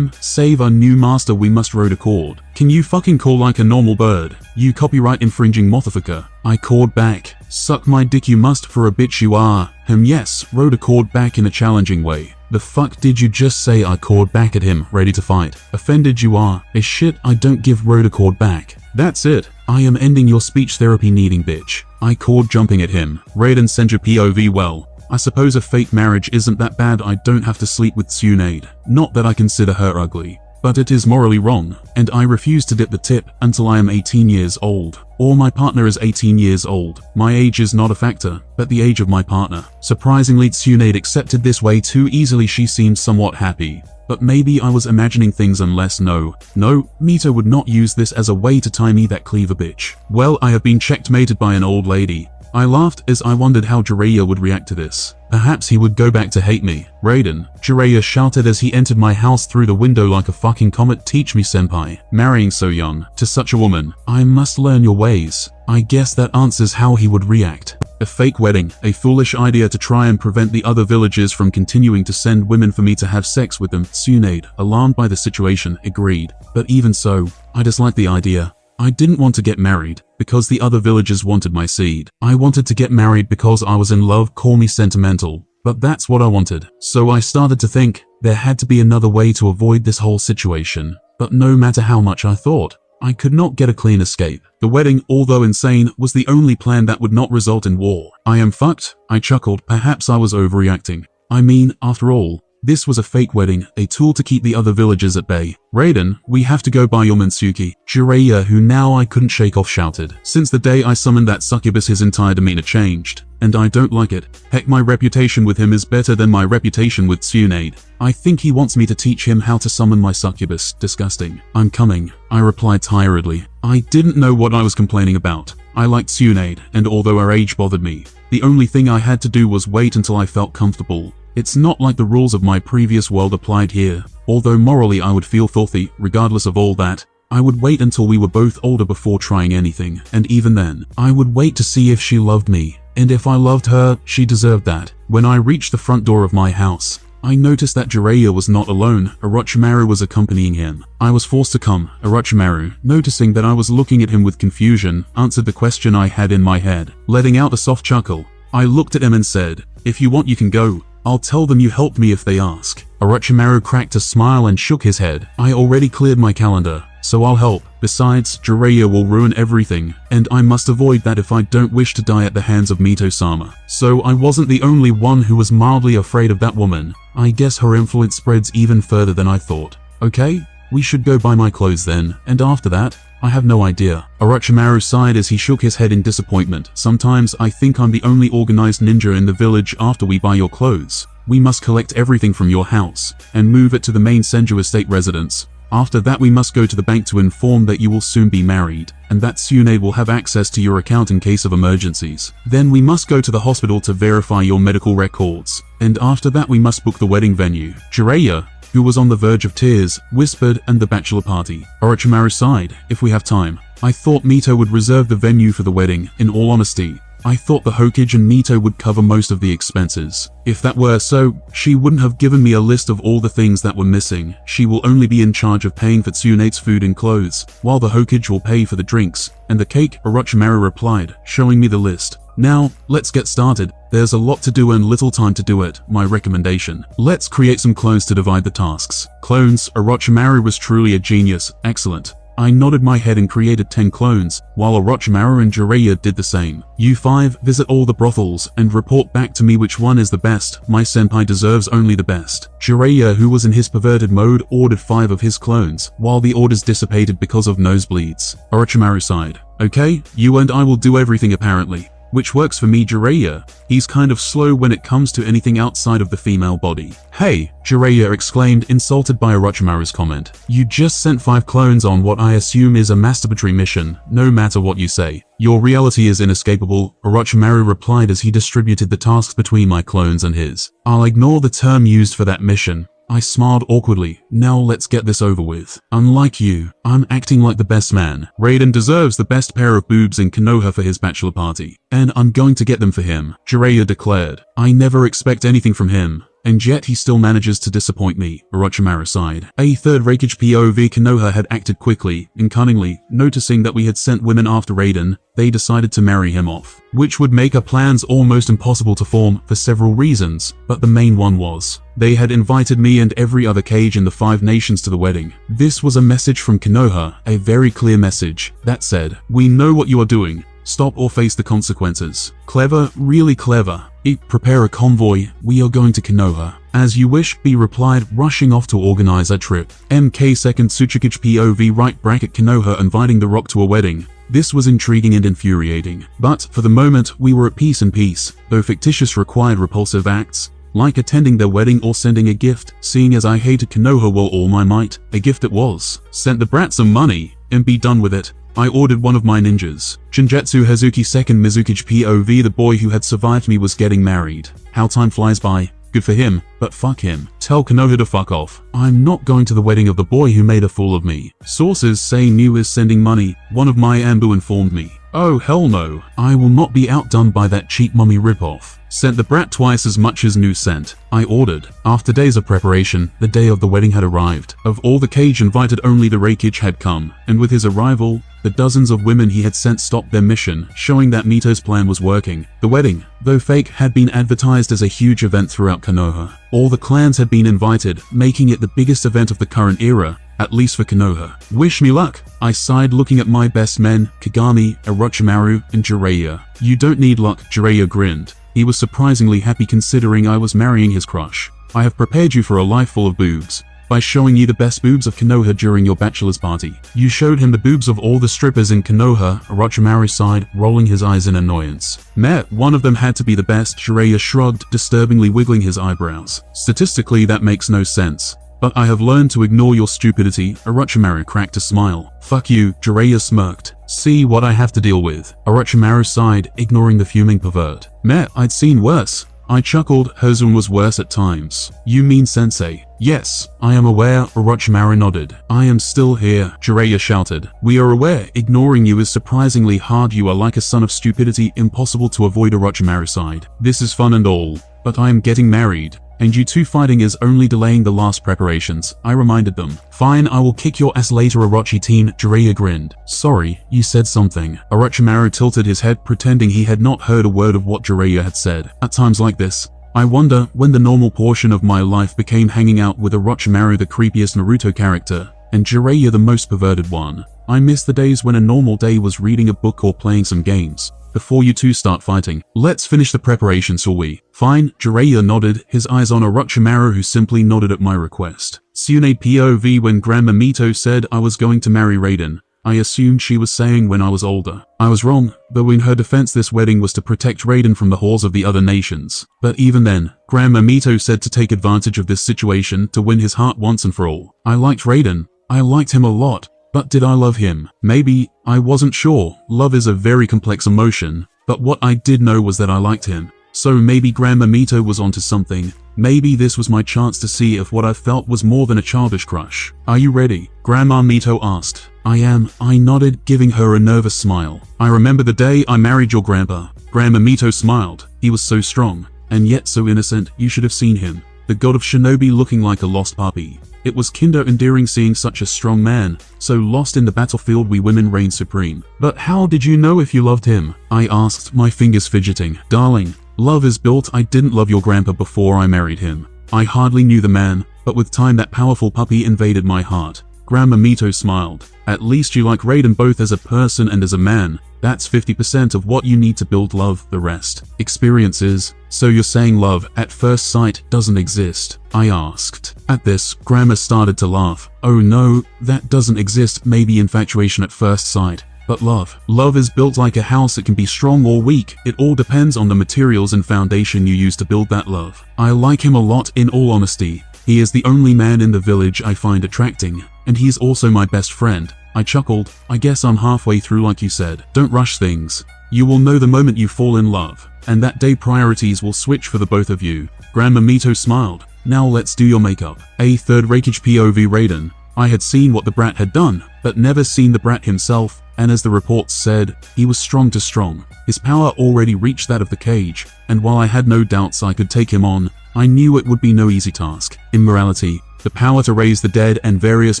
save our new master, we must road accord. Can you fucking call like a normal bird? You copyright infringing motherfucker. I called back. Suck my dick you must, for a bitch you are. Yes, road accord back in a challenging way. The fuck did you just say? I called back at him, ready to fight. Offended you are. Shit, I don't give road accord back. That's it. I am ending your speech therapy needing bitch. I called, jumping at him. Raiden Senja POV. Well, I suppose a fake marriage isn't that bad. I don't have to sleep with Tsunade. Not that I consider her ugly, but it is morally wrong, and I refuse to dip the tip until I am 18 years old, or my partner is 18 years old. My age is not a factor, but the age of my partner. Surprisingly, Tsunade accepted this way too easily. She seemed somewhat happy. But maybe I was imagining things, unless no, Mito would not use this as a way to tie me, that cleaver bitch. Well, I have been checkmated by an old lady. I laughed as I wondered how Jiraiya would react to this. perhaps he would go back to hate me. Raiden, Jiraiya shouted as he entered my house through the window like a fucking comet. Teach me, senpai. Marrying so young, to such a woman. I must learn your ways. I guess that answers how he would react. A fake wedding, a foolish idea to try and prevent the other villagers from continuing to send women for me to have sex with them. Tsunade, alarmed by the situation, agreed. But even so, I disliked the idea. I didn't want to get married because the other villagers wanted my seed. I wanted to get married because I was in love. Call me sentimental, but that's what I wanted. So I started to think there had to be another way to avoid this whole situation. But no matter how much I thought, I could not get a clean escape. The wedding, although insane, was the only plan that would not result in war. I am fucked, I chuckled. Perhaps I was overreacting. I mean, after all, this was a fake wedding, a tool to keep the other villagers at bay. Raiden, we have to go buy your Mansuki. Jiraiya, who now I couldn't shake off, shouted. Since the day I summoned that succubus, his entire demeanor changed, and I don't like it. Heck, my reputation with him is better than my reputation with Tsunade. I think he wants me to teach him how to summon my succubus. Disgusting. I'm coming, I replied tiredly. I didn't know what I was complaining about. I liked Tsunade, and although her age bothered me, the only thing I had to do was wait until I felt comfortable. It's not like the rules of my previous world applied here. Although morally I would feel filthy, regardless of all that, I would wait until we were both older before trying anything, and even then, I would wait to see if she loved me, and if I loved her, she deserved that. When I reached the front door of my house, I noticed that Jiraiya was not alone. Orochimaru was accompanying him. I was forced to come. Orochimaru, noticing that I was looking at him with confusion, answered the question I had in my head. Letting out a soft chuckle, I looked at him and said, "If you want, you can go. I'll tell them you helped me if they ask." Orochimaru cracked a smile and shook his head. I already cleared my calendar, so I'll help. Besides, Jiraiya will ruin everything, and I must avoid that if I don't wish to die at the hands of Mito-sama. So I wasn't the only one who was mildly afraid of that woman. I guess her influence spreads even further than I thought. Okay, we should go buy my clothes then, and after that, I have no idea. Orochimaru sighed as he shook his head in disappointment. Sometimes I think I'm the only organized ninja in the village. After we buy your clothes, we must collect everything from your house and move it to the main Senju estate residence. After that, we must go to the bank to inform that you will soon be married, and that Tsunade will have access to your account in case of emergencies. Then we must go to the hospital to verify your medical records, and after that we must book the wedding venue. Jiraiya, who was on the verge of tears, whispered, "And the bachelor party." Orochimaru sighed. If we have time. I thought Mito would reserve the venue for the wedding. In all honesty, I thought the Hokage and Mito would cover most of the expenses. If that were so, she wouldn't have given me a list of all the things that were missing. She will only be in charge of paying for Tsunade's food and clothes, while the Hokage will pay for the drinks and the cake, Orochimaru replied, showing me the list. Now, let's get started. There's a lot to do and little time to do it. My recommendation: let's create some clones to divide the tasks. Clones, Orochimaru was truly a genius. Excellent. I nodded my head and created 10 clones, while Orochimaru and Jiraiya did the same. You 5, visit all the brothels and report back to me which one is the best. My senpai deserves only the best. Jiraiya, who was in his perverted mode, ordered 5 of his clones, while the orders dissipated because of nosebleeds. Orochimaru sighed. Okay, you and I will do everything apparently. Which works for me. Jiraiya, he's kind of slow when it comes to anything outside of the female body. Hey, Jiraiya exclaimed, insulted by Orochimaru's comment. You just sent 5 clones on what I assume is a masturbatory mission. No matter what you say, your reality is inescapable, Orochimaru replied as he distributed the tasks between my clones and his. I'll ignore the term used for that mission. I smiled awkwardly. Now let's get this over with. Unlike you, I'm acting like the best man. Raiden deserves the best pair of boobs in Konoha for his bachelor party, and I'm going to get them for him, Jiraiya declared. I never expect anything from him, and yet he still manages to disappoint me, Orochimaru sighed. A third Raikage POV. Konoha had acted quickly and cunningly. Noticing that we had sent women after Raiden, they decided to marry him off, which would make our plans almost impossible to form for several reasons, but the main one was they had invited me and every other Kage in the 5 nations to the wedding. This was a message from Konoha, a very clear message that said, we know what you are doing. Stop or face the consequences. Clever, really clever. Prepare a convoy. We are going to Konoha. As you wish, B replied, rushing off to organize a trip. MK second Tsuchikage POV right bracket Konoha inviting the Rock to a wedding. This was intriguing and infuriating, but for the moment we were at peace, and peace, though fictitious, required repulsive acts, like attending their wedding or sending a gift. Seeing as I hated Konoha with all my might, a gift it was. Sent the brat some money, and be done with it. I ordered one of my ninjas. Jinjutsu Hazuki second Mizukage POV. The boy who had survived me was getting married. How time flies by. Good for him, but fuck him. Tell Konoha to fuck off. I'm not going to the wedding of the boy who made a fool of me. Sources say New is sending money, one of my Ambu informed me. Oh hell no, I will not be outdone by that cheap mummy ripoff. Sent the brat twice as much as New sent. I ordered. After days of preparation, the day of the wedding had arrived. Of all the cage invited, only the Reikage had come, and with his arrival, the dozens of women he had sent stopped their mission, showing that Mito's plan was working. The wedding, though fake, had been advertised as a huge event throughout Konoha. All the clans had been invited, making it the biggest event of the current era, at least for Konoha. Wish me luck, I sighed looking at my best men, Kagami, Orochimaru, and Jiraiya. You don't need luck, Jiraiya grinned. He was surprisingly happy considering I was marrying his crush. I have prepared you for a life full of boobs. By showing you the best boobs of Konoha during your bachelor's party. You showed him the boobs of all the strippers in Konoha, Orochimaru sighed, rolling his eyes in annoyance. Meh, one of them had to be the best, Jiraiya shrugged, disturbingly wiggling his eyebrows. Statistically that makes no sense. But I have learned to ignore your stupidity, Orochimaru cracked a smile. Fuck you, Jiraiya smirked. See what I have to deal with. Orochimaru sighed, ignoring the fuming pervert. Meh, I'd seen worse. I chuckled, hers was worse at times. You mean sensei? Yes, I am aware, Orochimaru nodded. I am still here, Jiraiya shouted. We are aware, ignoring you is surprisingly hard. You are like a son of stupidity, impossible to avoid, Orochimaru sighed. This is fun and all, but I am getting married. And you two fighting is only delaying the last preparations, I reminded them. Fine, I will kick your ass later, Orochi teen, Jiraiya grinned. Sorry, you said something. Orochimaru tilted his head, pretending he had not heard a word of what Jiraiya had said. At times like this, I wonder when the normal portion of my life became hanging out with Orochimaru, the creepiest Naruto character, and Jiraiya, the most perverted one. I miss the days when a normal day was reading a book or playing some games. Before you two start fighting, let's finish the preparation, shall we? Fine, Jiraiya nodded, his eyes on Orochimaru, who simply nodded at my request. Tsunade POV. When Grandma Mito said I was going to marry Raiden, I assumed she was saying when I was older. I was wrong, though in her defense this wedding was to protect Raiden from the halls of the other nations. But even then, Grandma Mito said to take advantage of this situation to win his heart once and for all. I liked Raiden. I liked him a lot. But did I love him? Maybe, I wasn't sure. Love is a very complex emotion, but what I did know was that I liked him. So maybe Grandma Mito was onto something. Maybe this was my chance to see if what I felt was more than a childish crush. Are you ready? Grandma Mito asked. I am, I nodded, giving her a nervous smile. I remember the day I married your grandpa. Grandma Mito smiled. He was so strong, and yet so innocent. You should have seen him. The god of Shinobi, looking like a lost puppy. It was kinder endearing seeing such a strong man, so lost in the battlefield we women reign supreme. But how did you know if you loved him? I asked, my fingers fidgeting. Darling, love is built. I didn't love your grandpa before I married him. I hardly knew the man, but with time that powerful puppy invaded my heart. Grandma Mito smiled. At least you like Raiden both as a person and as a man. That's 50% of what you need to build love, the rest. Experiences. So you're saying love at first sight doesn't exist? I asked. At this, Grandma started to laugh. Oh no, that doesn't exist. Maybe infatuation at first sight. But love. Love is built like a house. It can be strong or weak. It all depends on the materials and foundation you use to build that love. I like him a lot, in all honesty. He is the only man in the village I find attracting, and he's also my best friend. I chuckled. I guess I'm halfway through, like you said. Don't rush things. You will know the moment you fall in love, and that day priorities will switch for the both of you. Grandma Mito smiled. Now let's do your makeup. A third Reikage POV. Raiden. I had seen what the brat had done, but never seen the brat himself, and as the reports said, he was strong to strong. His power already reached that of the cage, and while I had no doubts I could take him on, I knew it would be no easy task. Immorality, the power to raise the dead, and various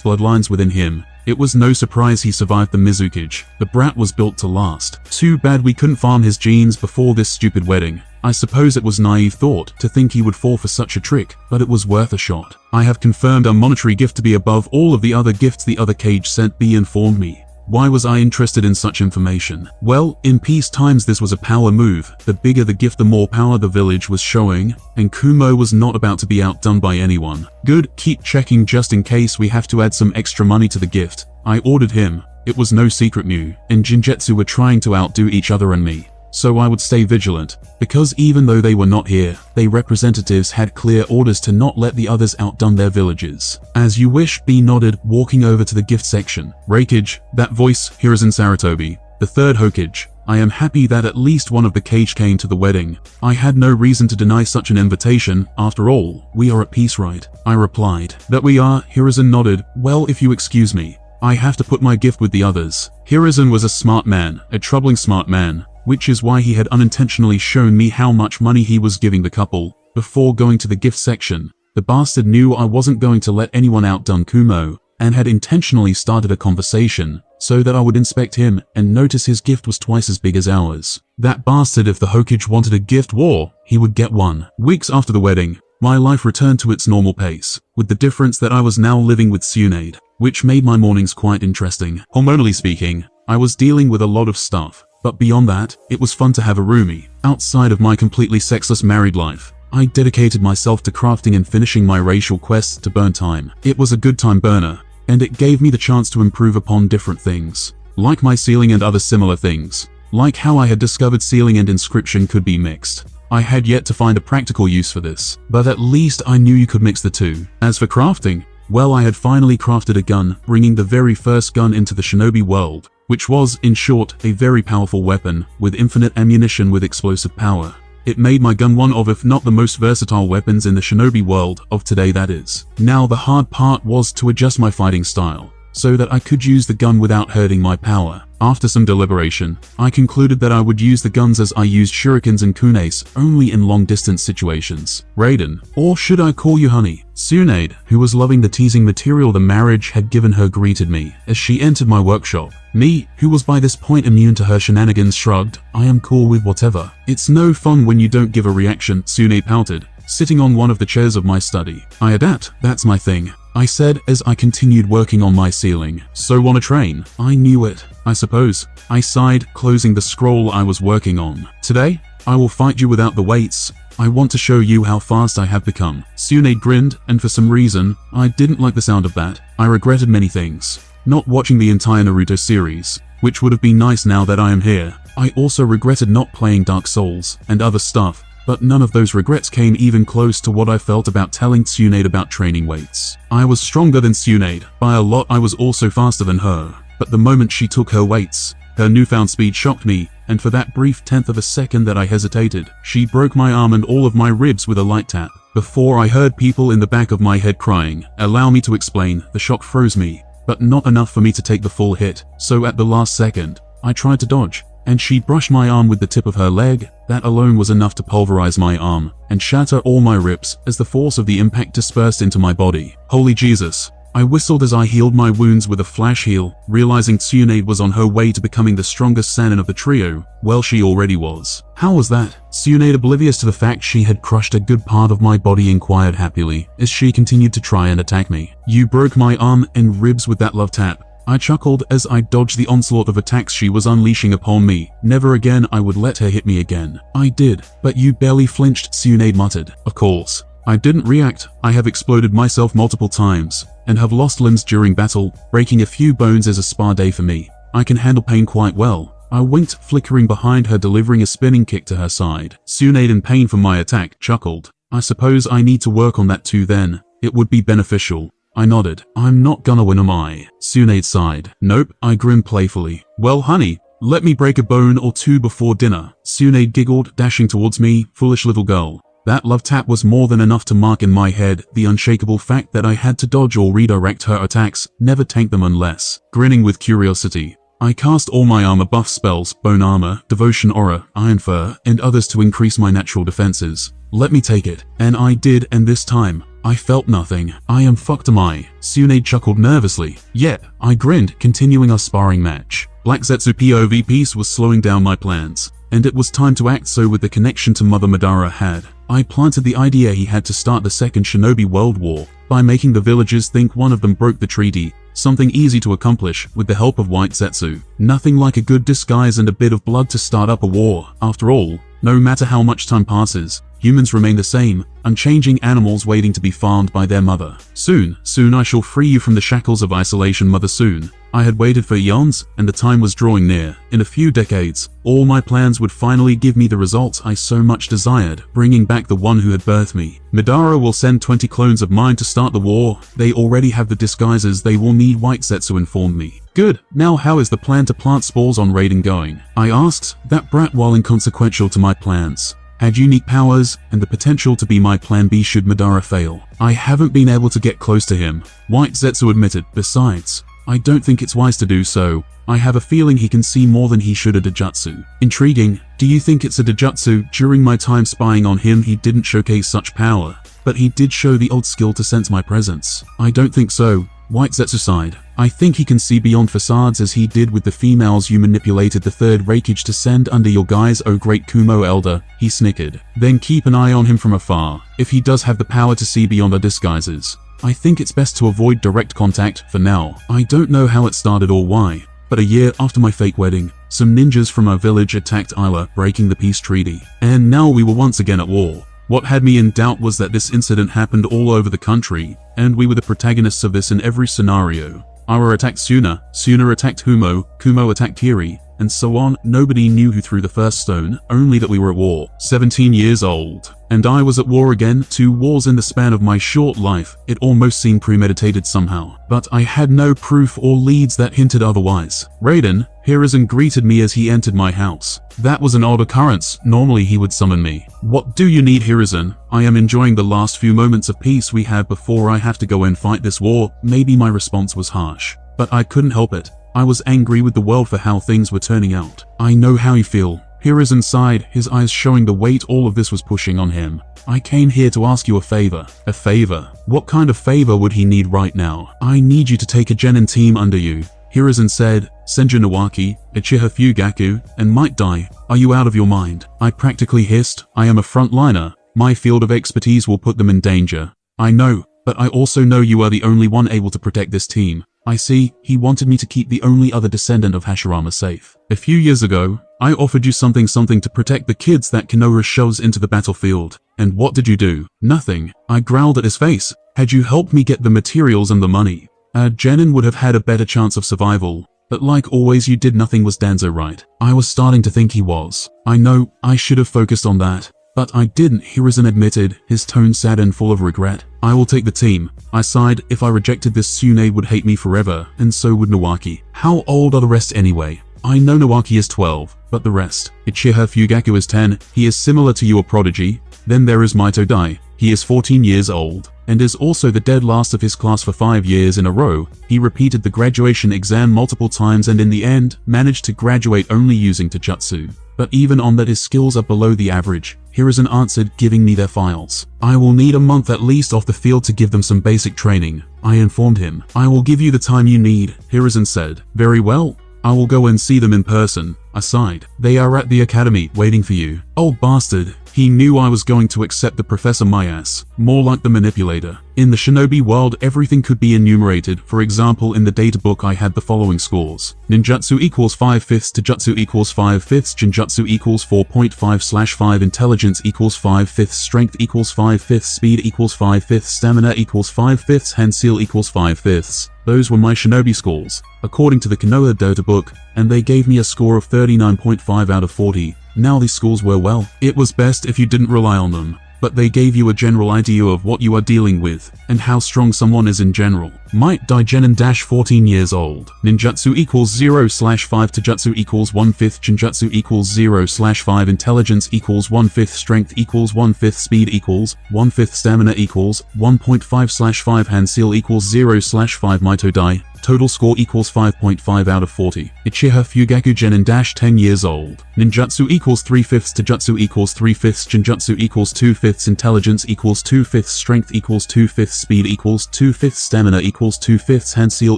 bloodlines within him. It was no surprise he survived the Mizukage. The brat was built to last. Too bad we couldn't farm his genes before this stupid wedding. I suppose it was naive thought to think he would fall for such a trick, but it was worth a shot. I have confirmed our monetary gift to be above all of the other gifts the other cage sent. B informed me. Why was I interested in such information? Well, in peace times this was a power move. The bigger the gift, the more power the village was showing, and Kumo was not about to be outdone by anyone. Good, keep checking just in case we have to add some extra money to the gift. I ordered him. It was no secret Mu and Jinjutsu were trying to outdo each other and me. so I would stay vigilant, because even though they were not here, their representatives had clear orders to not let the others outdone their villages. As you wish, B nodded, walking over to the gift section. Reikage, that voice, Hiruzen Sarutobi. The third Hokage. I am happy that at least one of the Kage came to the wedding. I had no reason to deny such an invitation. After all, we are at peace, right? I replied. That we are, Hiruzen nodded. Well, if you excuse me, I have to put my gift with the others. Hiruzen was a smart man, a troubling smart man, which is why he had unintentionally shown me how much money he was giving the couple. Before going to the gift section, the bastard knew I wasn't going to let anyone outdone Kumo, and had intentionally started a conversation, so that I would inspect him and notice his gift was twice as big as ours. That bastard, if the Hokage wanted a gift war, he would get one. Weeks after the wedding, my life returned to its normal pace, with the difference that I was now living with Tsunade, which made my mornings quite interesting. Hormonally speaking, I was dealing with a lot of stuff, but beyond that, it was fun to have a roomie. Outside of my completely sexless married life, I dedicated myself to crafting and finishing my racial quests to burn time. It was a good time burner, and it gave me the chance to improve upon different things, like my sealing and other similar things, like how I had discovered sealing and inscription could be mixed. I had yet to find a practical use for this, but at least I knew you could mix the two. As for crafting, well, I had finally crafted a gun, bringing the very first gun into the Shinobi world, which was, in short, a very powerful weapon, with infinite ammunition with explosive power. It made my gun one of, if not the most versatile weapons in the Shinobi world of today, that is. Now the hard part was to adjust my fighting style, so that I could use the gun without hurting my power. After some deliberation, I concluded that I would use the guns as I used shurikens and kunes only in long-distance situations. Raiden, or should I call you honey? Tsunade, who was loving the teasing material the marriage had given her, greeted me as she entered my workshop. Me, who was by this point immune to her shenanigans, shrugged. I am cool with whatever. It's no fun when you don't give a reaction, Tsunade pouted, sitting on one of the chairs of my study. I adapt, that's my thing, I said as I continued working on my ceiling. So wanna train? I knew it, I suppose. I sighed, closing the scroll I was working on. Today, I will fight you without the weights. I want to show you how fast I have become. Tsunade grinned, and for some reason, I didn't like the sound of that. I regretted many things. Not watching the entire Naruto series, which would have been nice now that I am here. I also regretted not playing Dark Souls and other stuff, but none of those regrets came even close to what I felt about telling Tsunade about training weights. I was stronger than Tsunade. By a lot, I was also faster than her. But the moment she took her weights, her newfound speed shocked me, and for that brief tenth of a second that I hesitated, she broke my arm and all of my ribs with a light tap. Before I heard people in the back of my head crying. Allow me to explain, the shock froze me, but not enough for me to take the full hit, so at the last second, I tried to dodge, and she brushed my arm with the tip of her leg. That alone was enough to pulverize my arm, and shatter all my ribs as the force of the impact dispersed into my body. Holy Jesus. I whistled as I healed my wounds with a flash heal, realizing Tsunade was on her way to becoming the strongest Sannin of the trio. Well, she already was. How was that? Tsunade, oblivious to the fact she had crushed a good part of my body, inquired happily, as she continued to try and attack me. You broke my arm and ribs with that love tap. I chuckled as I dodged the onslaught of attacks she was unleashing upon me. Never again I would let her hit me again. I did, but you barely flinched, Tsunade muttered. Of course. I didn't react. I have exploded myself multiple times, and have lost limbs during battle. Breaking a few bones is a spa day for me. I can handle pain quite well. I winked, flickering behind her, delivering a spinning kick to her side. Tsunade, in pain from my attack, chuckled. I suppose I need to work on that too then. It would be beneficial. I nodded. I'm not gonna win, am I? Tsunade sighed. Nope, I grinned playfully. Well, honey, let me break a bone or two before dinner. Tsunade giggled, dashing towards me. Foolish little girl. That love tap was more than enough to mark in my head the unshakable fact that I had to dodge or redirect her attacks, never tank them unless. Grinning with curiosity, I cast all my armor buff spells, bone armor, devotion aura, iron fur, and others to increase my natural defenses. Let me take it. And I did, and this time, I felt nothing. I am fucked, am I? Tsunade chuckled nervously. Yep, I grinned, continuing our sparring match. Black Zetsu POV piece was slowing down my plans, and it was time to act so with the connection to Mother Madara had. I planted the idea he had to start the second Shinobi World War by making the villagers think one of them broke the treaty, something easy to accomplish with the help of White Zetsu. Nothing like a good disguise and a bit of blood to start up a war. After all, no matter how much time passes, Humans remain the same, unchanging animals waiting to be farmed by their mother. Soon I shall free you from the shackles of isolation, mother, soon. I had waited for eons, and the time was drawing near. In a few decades, all my plans would finally give me the results I so much desired, bringing back the one who had birthed me. Madara will send 20 clones of mine to start the war. They already have the disguises they will need, White Zetsu informed me. Good, now how is the plan to plant spores on Raiden going? I asked. That brat, while inconsequential to my plans, had unique powers and the potential to be my plan B should Madara fail. I haven't been able to get close to him, White Zetsu admitted. Besides, I don't think it's wise to do so. I have a feeling he can see more than he should a Dojutsu. Intriguing. Do you think it's a Dojutsu? During my time spying on him, he didn't showcase such power, but he did show the old skill to sense my presence. I don't think so, White Zetsu sighed. I think he can see beyond facades as he did with the females you manipulated the third Raikage to send under your guise, oh great Kumo elder, he snickered. Then keep an eye on him from afar. If he does have the power to see beyond our disguises, I think it's best to avoid direct contact for now. I don't know how it started or why, but a year after my fake wedding, some ninjas from our village attacked Isla, breaking the peace treaty. And now we were once again at war. What had me in doubt was that this incident happened all over the country, and we were the protagonists of this in every scenario. Aura attacked Suna attacked Humo, Kumo attacked Kiri, and so on. Nobody knew who threw the first stone, only that we were at war. 17 years old. And I was at war again, 2 wars in the span of my short life. It almost seemed premeditated somehow. But I had no proof or leads that hinted otherwise. Raiden, Hiruzen greeted me as he entered my house. That was an odd occurrence. Normally he would summon me. What do you need, Hiruzen? I am enjoying the last few moments of peace we have before I have to go and fight this war. Maybe my response was harsh, but I couldn't help it. I was angry with the world for how things were turning out. I know how you feel. Hiruzen sighed, his eyes showing the weight all of this was pushing on him. I came here to ask you a favor. A favor? What kind of favor would he need right now? I need you to take a genin team under you. Hiruzen said, Senju Nawaki, Uchiha Fugaku, and Might Die. Are you out of your mind? I practically hissed. I am a frontliner. My field of expertise will put them in danger. I know, but I also know you are the only one able to protect this team. I see, he wanted me to keep the only other descendant of Hashirama safe. A few years ago, I offered you something to protect the kids that Konoha shoves into the battlefield. And what did you do? Nothing. I growled at his face. Had you helped me get the materials and the money, Genin would have had a better chance of survival. But like always, you did nothing. Was Danzo right? I was starting to think he was. I know, I should have focused on that. But I didn't, Hiruzen admitted, his tone sad and full of regret. I will take the team. I sighed. If I rejected this, Sune would hate me forever, and so would Nawaki. How old are the rest anyway? I know Nawaki is 12, but the rest. Uchiha Fugaku is 10, he is similar to you, a prodigy. Then there is Maito Dai, he is 14 years old, and is also the dead last of his class for 5 years in a row. He repeated the graduation exam multiple times and in the end, managed to graduate only using Taijutsu. But even on that, his skills are below the average. Hiruzen answered, giving me their files. I will need a month at least off the field to give them some basic training. I informed him. I will give you the time you need, Hiruzen said. Very well. I will go and see them in person. I sighed. They are at the academy, waiting for you. Old bastard. He knew I was going to accept the Professor my ass. More like the manipulator. In the Shinobi world, everything could be enumerated. For example, in the data book I had the following scores. Ninjutsu equals 5/5, Taijutsu equals 5/5, Jinjutsu equals 4.5/5, Intelligence equals 5/5, Strength equals 5/5, Speed equals 5/5, Stamina equals 5/5, Hand Seal equals 5/5. Those were my Shinobi scores, according to the Konoha data book, and they gave me a score of 39.5 out of 40. Now these scores were, well, it was best if you didn't rely on them, but they gave you a general idea of what you are dealing with, and how strong someone is in general. Might Die Genin - 14 years old. Ninjutsu equals 0/5, Taijutsu equals 1/5, Jinjutsu equals 0/5, Intelligence equals 1/5, Strength equals 1/5, Speed equals 1/5, Stamina equals 1.5/5, Hand Seal equals 0/5, Maito Dai. Total score equals 5.5 out of 40. Uchiha Fugaku Genin - 10 years old. Ninjutsu equals 3/5, Taijutsu equals 3/5, Jinjutsu equals 2/5, Intelligence equals 2/5, Strength equals 2/5, Speed equals 2/5, Stamina equals equals 2/5, hand seal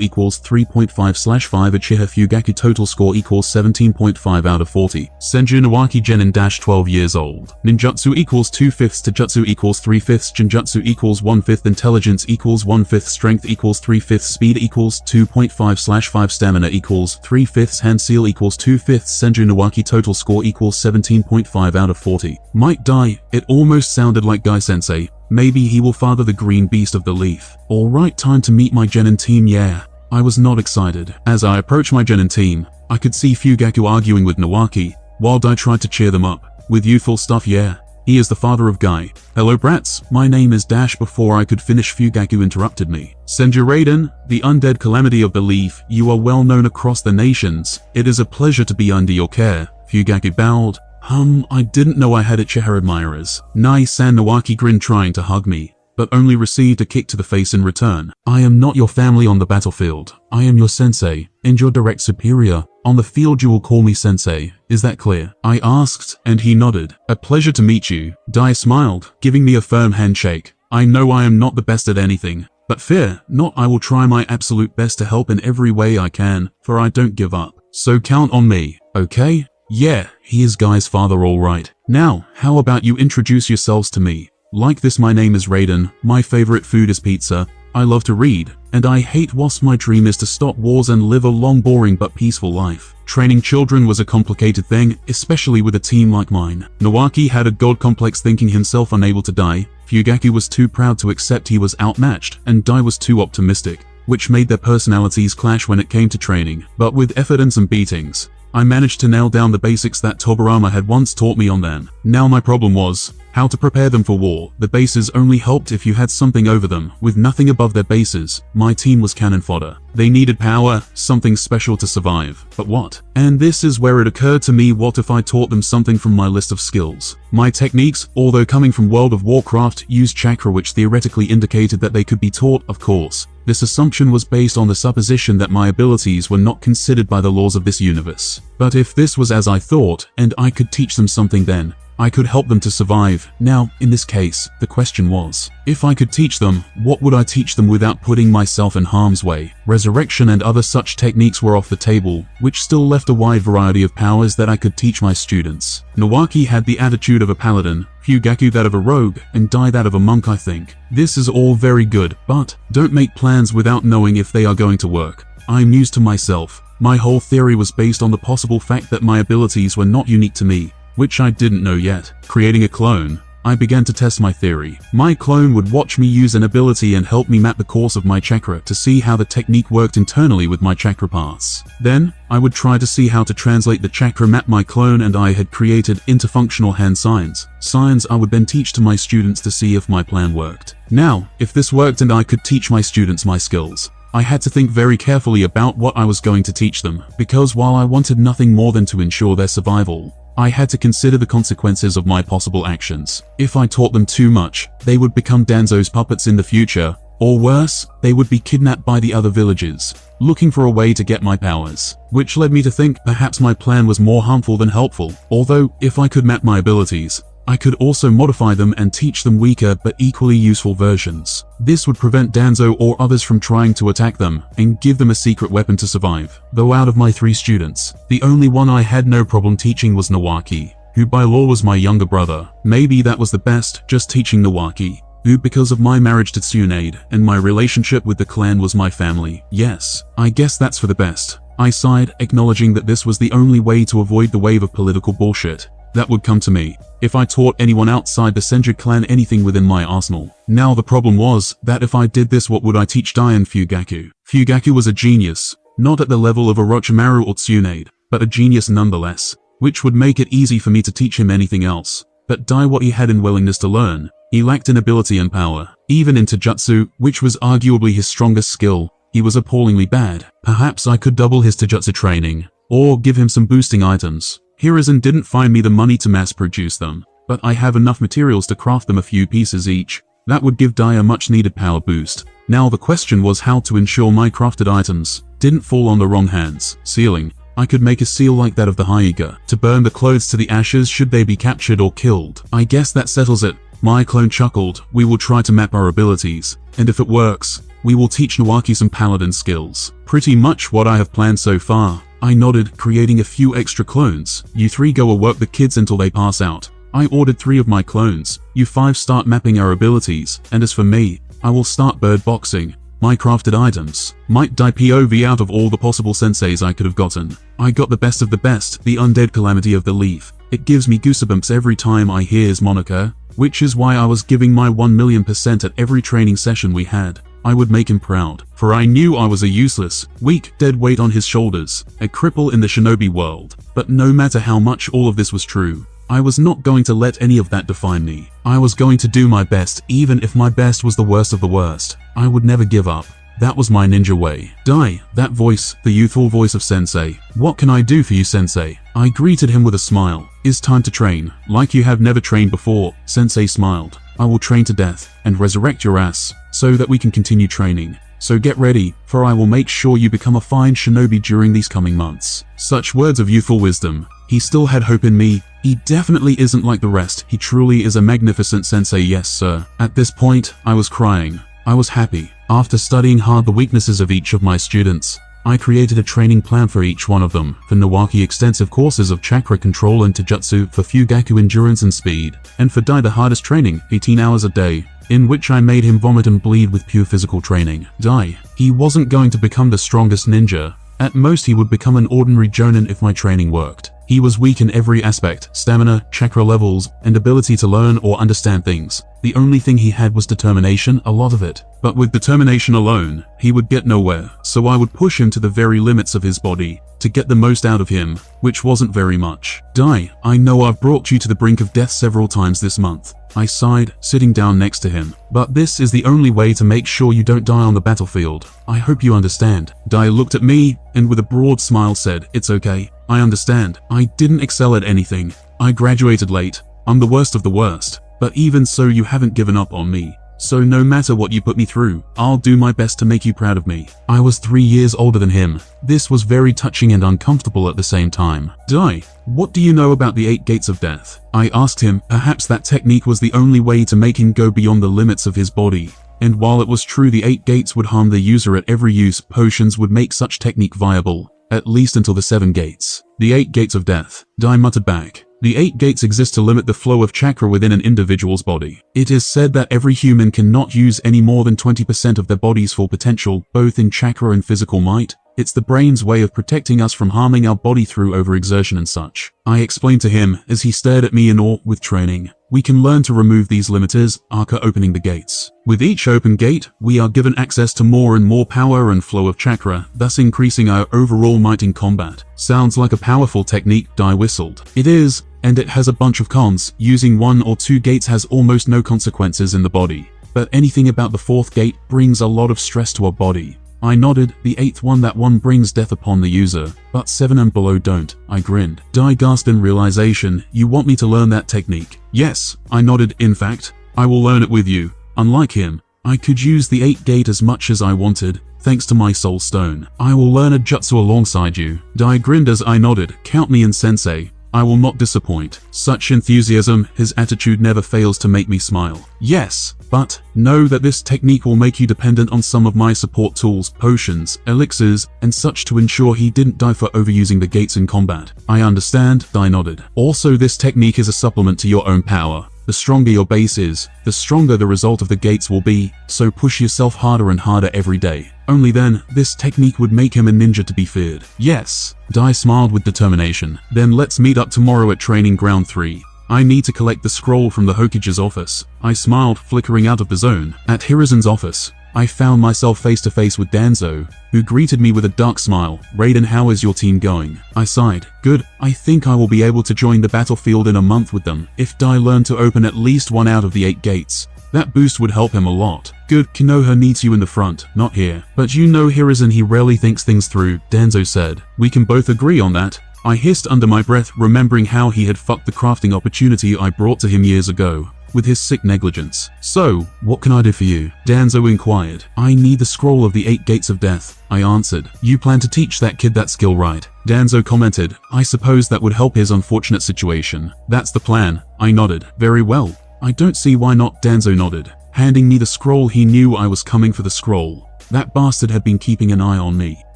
equals 3.5/5, Uchiha Fugaku total score equals 17.5 out of 40. Senju Nawaki Genin - 12 years old. Ninjutsu equals 2/5, Taijutsu equals 3/5, Jinjutsu equals 1/5, intelligence equals 1/5, strength equals 3/5, speed equals 2.5/5, stamina equals 3/5, hand seal equals 2/5, Senju Nawaki total score equals 17.5 out of 40. Might die, it almost sounded like Guy Sensei. Maybe he will father the green beast of the leaf. Alright, time to meet my Genin team, yeah. I was not excited. As I approached my Genin team, I could see Fugaku arguing with Nawaki, while Dai tried to cheer them up. With youthful stuff, yeah. He is the father of Guy. Hello brats, my name is Dash. Before I could finish, Fugaku interrupted me. Senju Raiden, the undead calamity of the leaf, you are well known across the nations. It is a pleasure to be under your care. Fugaku bowed. I didn't know I had Uchiha admirers. Nai-san. Nawaki grinned, trying to hug me, but only received a kick to the face in return. I am not your family on the battlefield. I am your sensei, and your direct superior. On the field you will call me sensei. Is that clear? I asked, and he nodded. A pleasure to meet you. Dai smiled, giving me a firm handshake. I know I am not the best at anything, but fear not, I will try my absolute best to help in every way I can, for I don't give up. So count on me, okay? Yeah, he is Guy's father, alright. Now, how about you introduce yourselves to me? Like this, my name is Raiden, my favorite food is pizza, I love to read, and I hate wasps. My dream is to stop wars and live a long, boring but peaceful life. Training children was a complicated thing, especially with a team like mine. Nawaki had a god complex, thinking himself unable to die. Fugaku was too proud to accept he was outmatched, and Dai was too optimistic, which made their personalities clash when it came to training. But with effort and some beatings, I managed to nail down the basics that Tobirama had once taught me on them. Now my problem was how to prepare them for war. The bases only helped if you had something over them. With nothing above their bases, my team was cannon fodder. They needed power, something special to survive. But what? And this is where it occurred to me, what if I taught them something from my list of skills? My techniques, although coming from World of Warcraft, used chakra, which theoretically indicated that they could be taught, of course. This assumption was based on the supposition that my abilities were not considered by the laws of this universe. But if this was as I thought, and I could teach them something, then I could help them to survive. Now, in this case, the question was, if I could teach them, what would I teach them without putting myself in harm's way? Resurrection and other such techniques were off the table, which still left a wide variety of powers that I could teach my students. Nawaki had the attitude of a paladin, Fugaku that of a rogue, and Dai that of a monk, I think. This is all very good, but don't make plans without knowing if they are going to work. I mused to myself. My whole theory was based on the possible fact that my abilities were not unique to me, which I didn't know yet. Creating a clone, I began to test my theory. My clone would watch me use an ability and help me map the course of my chakra to see how the technique worked internally with my chakra paths. Then, I would try to see how to translate the chakra map my clone and I had created into functional hand signs. Signs I would then teach to my students to see if my plan worked. Now, if this worked and I could teach my students my skills, I had to think very carefully about what I was going to teach them, because while I wanted nothing more than to ensure their survival, I had to consider the consequences of my possible actions. If I taught them too much, they would become Danzo's puppets in the future, or worse, they would be kidnapped by the other villagers, looking for a way to get my powers. Which led me to think perhaps my plan was more harmful than helpful. Although, if I could map my abilities, I could also modify them and teach them weaker but equally useful versions. This would prevent Danzo or others from trying to attack them, and give them a secret weapon to survive. Though out of my 3 students, the only one I had no problem teaching was Nawaki, who by law was my younger brother. Maybe that was the best, just teaching Nawaki, who because of my marriage to Tsunade, and my relationship with the clan was my family. Yes, I guess that's for the best. I sighed, acknowledging that this was the only way to avoid the wave of political bullshit that would come to me if I taught anyone outside the Senju clan anything within my arsenal. Now the problem was that if I did this, what would I teach Dai and Fugaku? Fugaku was a genius, not at the level of Orochimaru or Tsunade, but a genius nonetheless, which would make it easy for me to teach him anything else. But Dai, what he had in willingness to learn, he lacked in ability and power. Even in Taijutsu, which was arguably his strongest skill, he was appallingly bad. Perhaps I could double his Taijutsu training, or give him some boosting items. Hiruzen didn't find me the money to mass produce them, but I have enough materials to craft them a few pieces each. That would give Dai a much needed power boost. Now the question was how to ensure my crafted items didn't fall on the wrong hands. Sealing. I could make a seal like that of the Hyuga, to burn the clothes to the ashes should they be captured or killed. I guess that settles it. My clone chuckled. We will try to map our abilities, and if it works, We will teach Nawaki some paladin skills. Pretty much what I have planned so far. I nodded, creating a few extra clones. You 3 go work the kids until they pass out. I ordered 3 of my clones. You 5 start mapping our abilities, and as for me, I will start bird boxing. My crafted items might die POV out of all the possible senseis I could have gotten. I got the best of the best, the undead calamity of the leaf. It gives me goosebumps every time I hear his moniker, which is why I was giving my 1,000,000% at every training session we had. I would make him proud, for I knew I was a useless, weak, dead weight on his shoulders, a cripple in the Shinobi world. But no matter how much all of this was true, I was not going to let any of that define me. I was going to do my best, even if my best was the worst of the worst. I would never give up. That was my ninja way. Dai, that voice, the youthful voice of Sensei. What can I do for you, Sensei? I greeted him with a smile. It's time to train, like you have never trained before. Sensei smiled. I will train to death, and resurrect your ass, so that we can continue training. So get ready, for I will make sure you become a fine shinobi during these coming months. Such words of youthful wisdom. He still had hope in me. He definitely isn't like the rest. He truly is a magnificent sensei, yes sir. At this point, I was crying. I was happy. After studying hard the weaknesses of each of my students, I created a training plan for each one of them. For Nawaki, extensive courses of chakra control and Taijutsu. For Fugaku, endurance and speed. And for Dai, the hardest training, 18 hours a day, in which I made him vomit and bleed with pure physical training. Dai, he wasn't going to become the strongest ninja. At most he would become an ordinary jonin if my training worked. He was weak in every aspect, stamina, chakra levels, and ability to learn or understand things. The only thing he had was determination, a lot of it. But with determination alone, he would get nowhere, so I would push him to the very limits of his body, to get the most out of him, which wasn't very much. Dai, I know I've brought you to the brink of death several times this month. I sighed, sitting down next to him. But this is the only way to make sure you don't die on the battlefield. I hope you understand. Dai looked at me, and with a broad smile said, it's okay. I understand. I didn't excel at anything. I graduated late. I'm the worst of the worst. But even so, you haven't given up on me. So no matter what you put me through, I'll do my best to make you proud of me. I was 3 years older than him. This was very touching and uncomfortable at the same time. Dai, what do you know about the 8 gates of death? I asked him. Perhaps that technique was the only way to make him go beyond the limits of his body. And while it was true the 8 gates would harm the user at every use, potions would make such technique viable. At least until the 7 gates. The 8 gates of death. Dai muttered back. The 8 gates exist to limit the flow of chakra within an individual's body. It is said that every human cannot use any more than 20% of their body's full potential, both in chakra and physical might. It's the brain's way of protecting us from harming our body through overexertion and such. I explained to him as he stared at me in awe. With training, we can learn to remove these limiters, aka opening the gates. With each open gate, we are given access to more and more power and flow of chakra, thus increasing our overall might in combat. Sounds like a powerful technique, Dai whistled. It is, and it has a bunch of cons. Using 1 or 2 gates has almost no consequences in the body. But anything about the 4th gate brings a lot of stress to our body. I nodded. The 8th one, that one brings death upon the user, but 7 and below don't. I grinned. Dai gasped in realization. You want me to learn that technique? Yes, I nodded. In fact, I will learn it with you. Unlike him, I could use the 8 gate as much as I wanted, thanks to my soul stone. I will learn a jutsu alongside you. Dai grinned as I nodded. Count me in, sensei. I will not disappoint. Such enthusiasm, his attitude never fails to make me smile. Yes, but know that this technique will make you dependent on some of my support tools, potions, elixirs, and such to ensure he didn't die for overusing the gates in combat. I understand, Dai nodded. Also, this technique is a supplement to your own power. The stronger your base is, the stronger the result of the gates will be, so push yourself harder and harder every day. Only then, this technique would make him a ninja to be feared. Yes, Dai smiled with determination. Then let's meet up tomorrow at Training Ground 3. I need to collect the scroll from the Hokage's office. I smiled, flickering out of the zone. At Hiruzen's office, I found myself face to face with Danzo, who greeted me with a dark smile. Raiden, how is your team going? I sighed. Good, I think I will be able to join the battlefield in a month with them. If Dai learned to open at least 1 out of the 8 gates, that boost would help him a lot. Good, Konoha needs you in the front, not here. But you know Hiruzen, he rarely thinks things through, Danzo said. We can both agree on that. I hissed under my breath, remembering how he had fucked the crafting opportunity I brought to him years ago, with his sick negligence. So, what can I do for you? Danzo inquired. I need the scroll of the 8 gates of death, I answered. You plan to teach that kid that skill, right? Danzo commented. I suppose that would help his unfortunate situation. That's the plan, I nodded. Very well. I don't see why not, Danzo nodded. Handing me the scroll, he knew I was coming for the scroll. That bastard had been keeping an eye on me.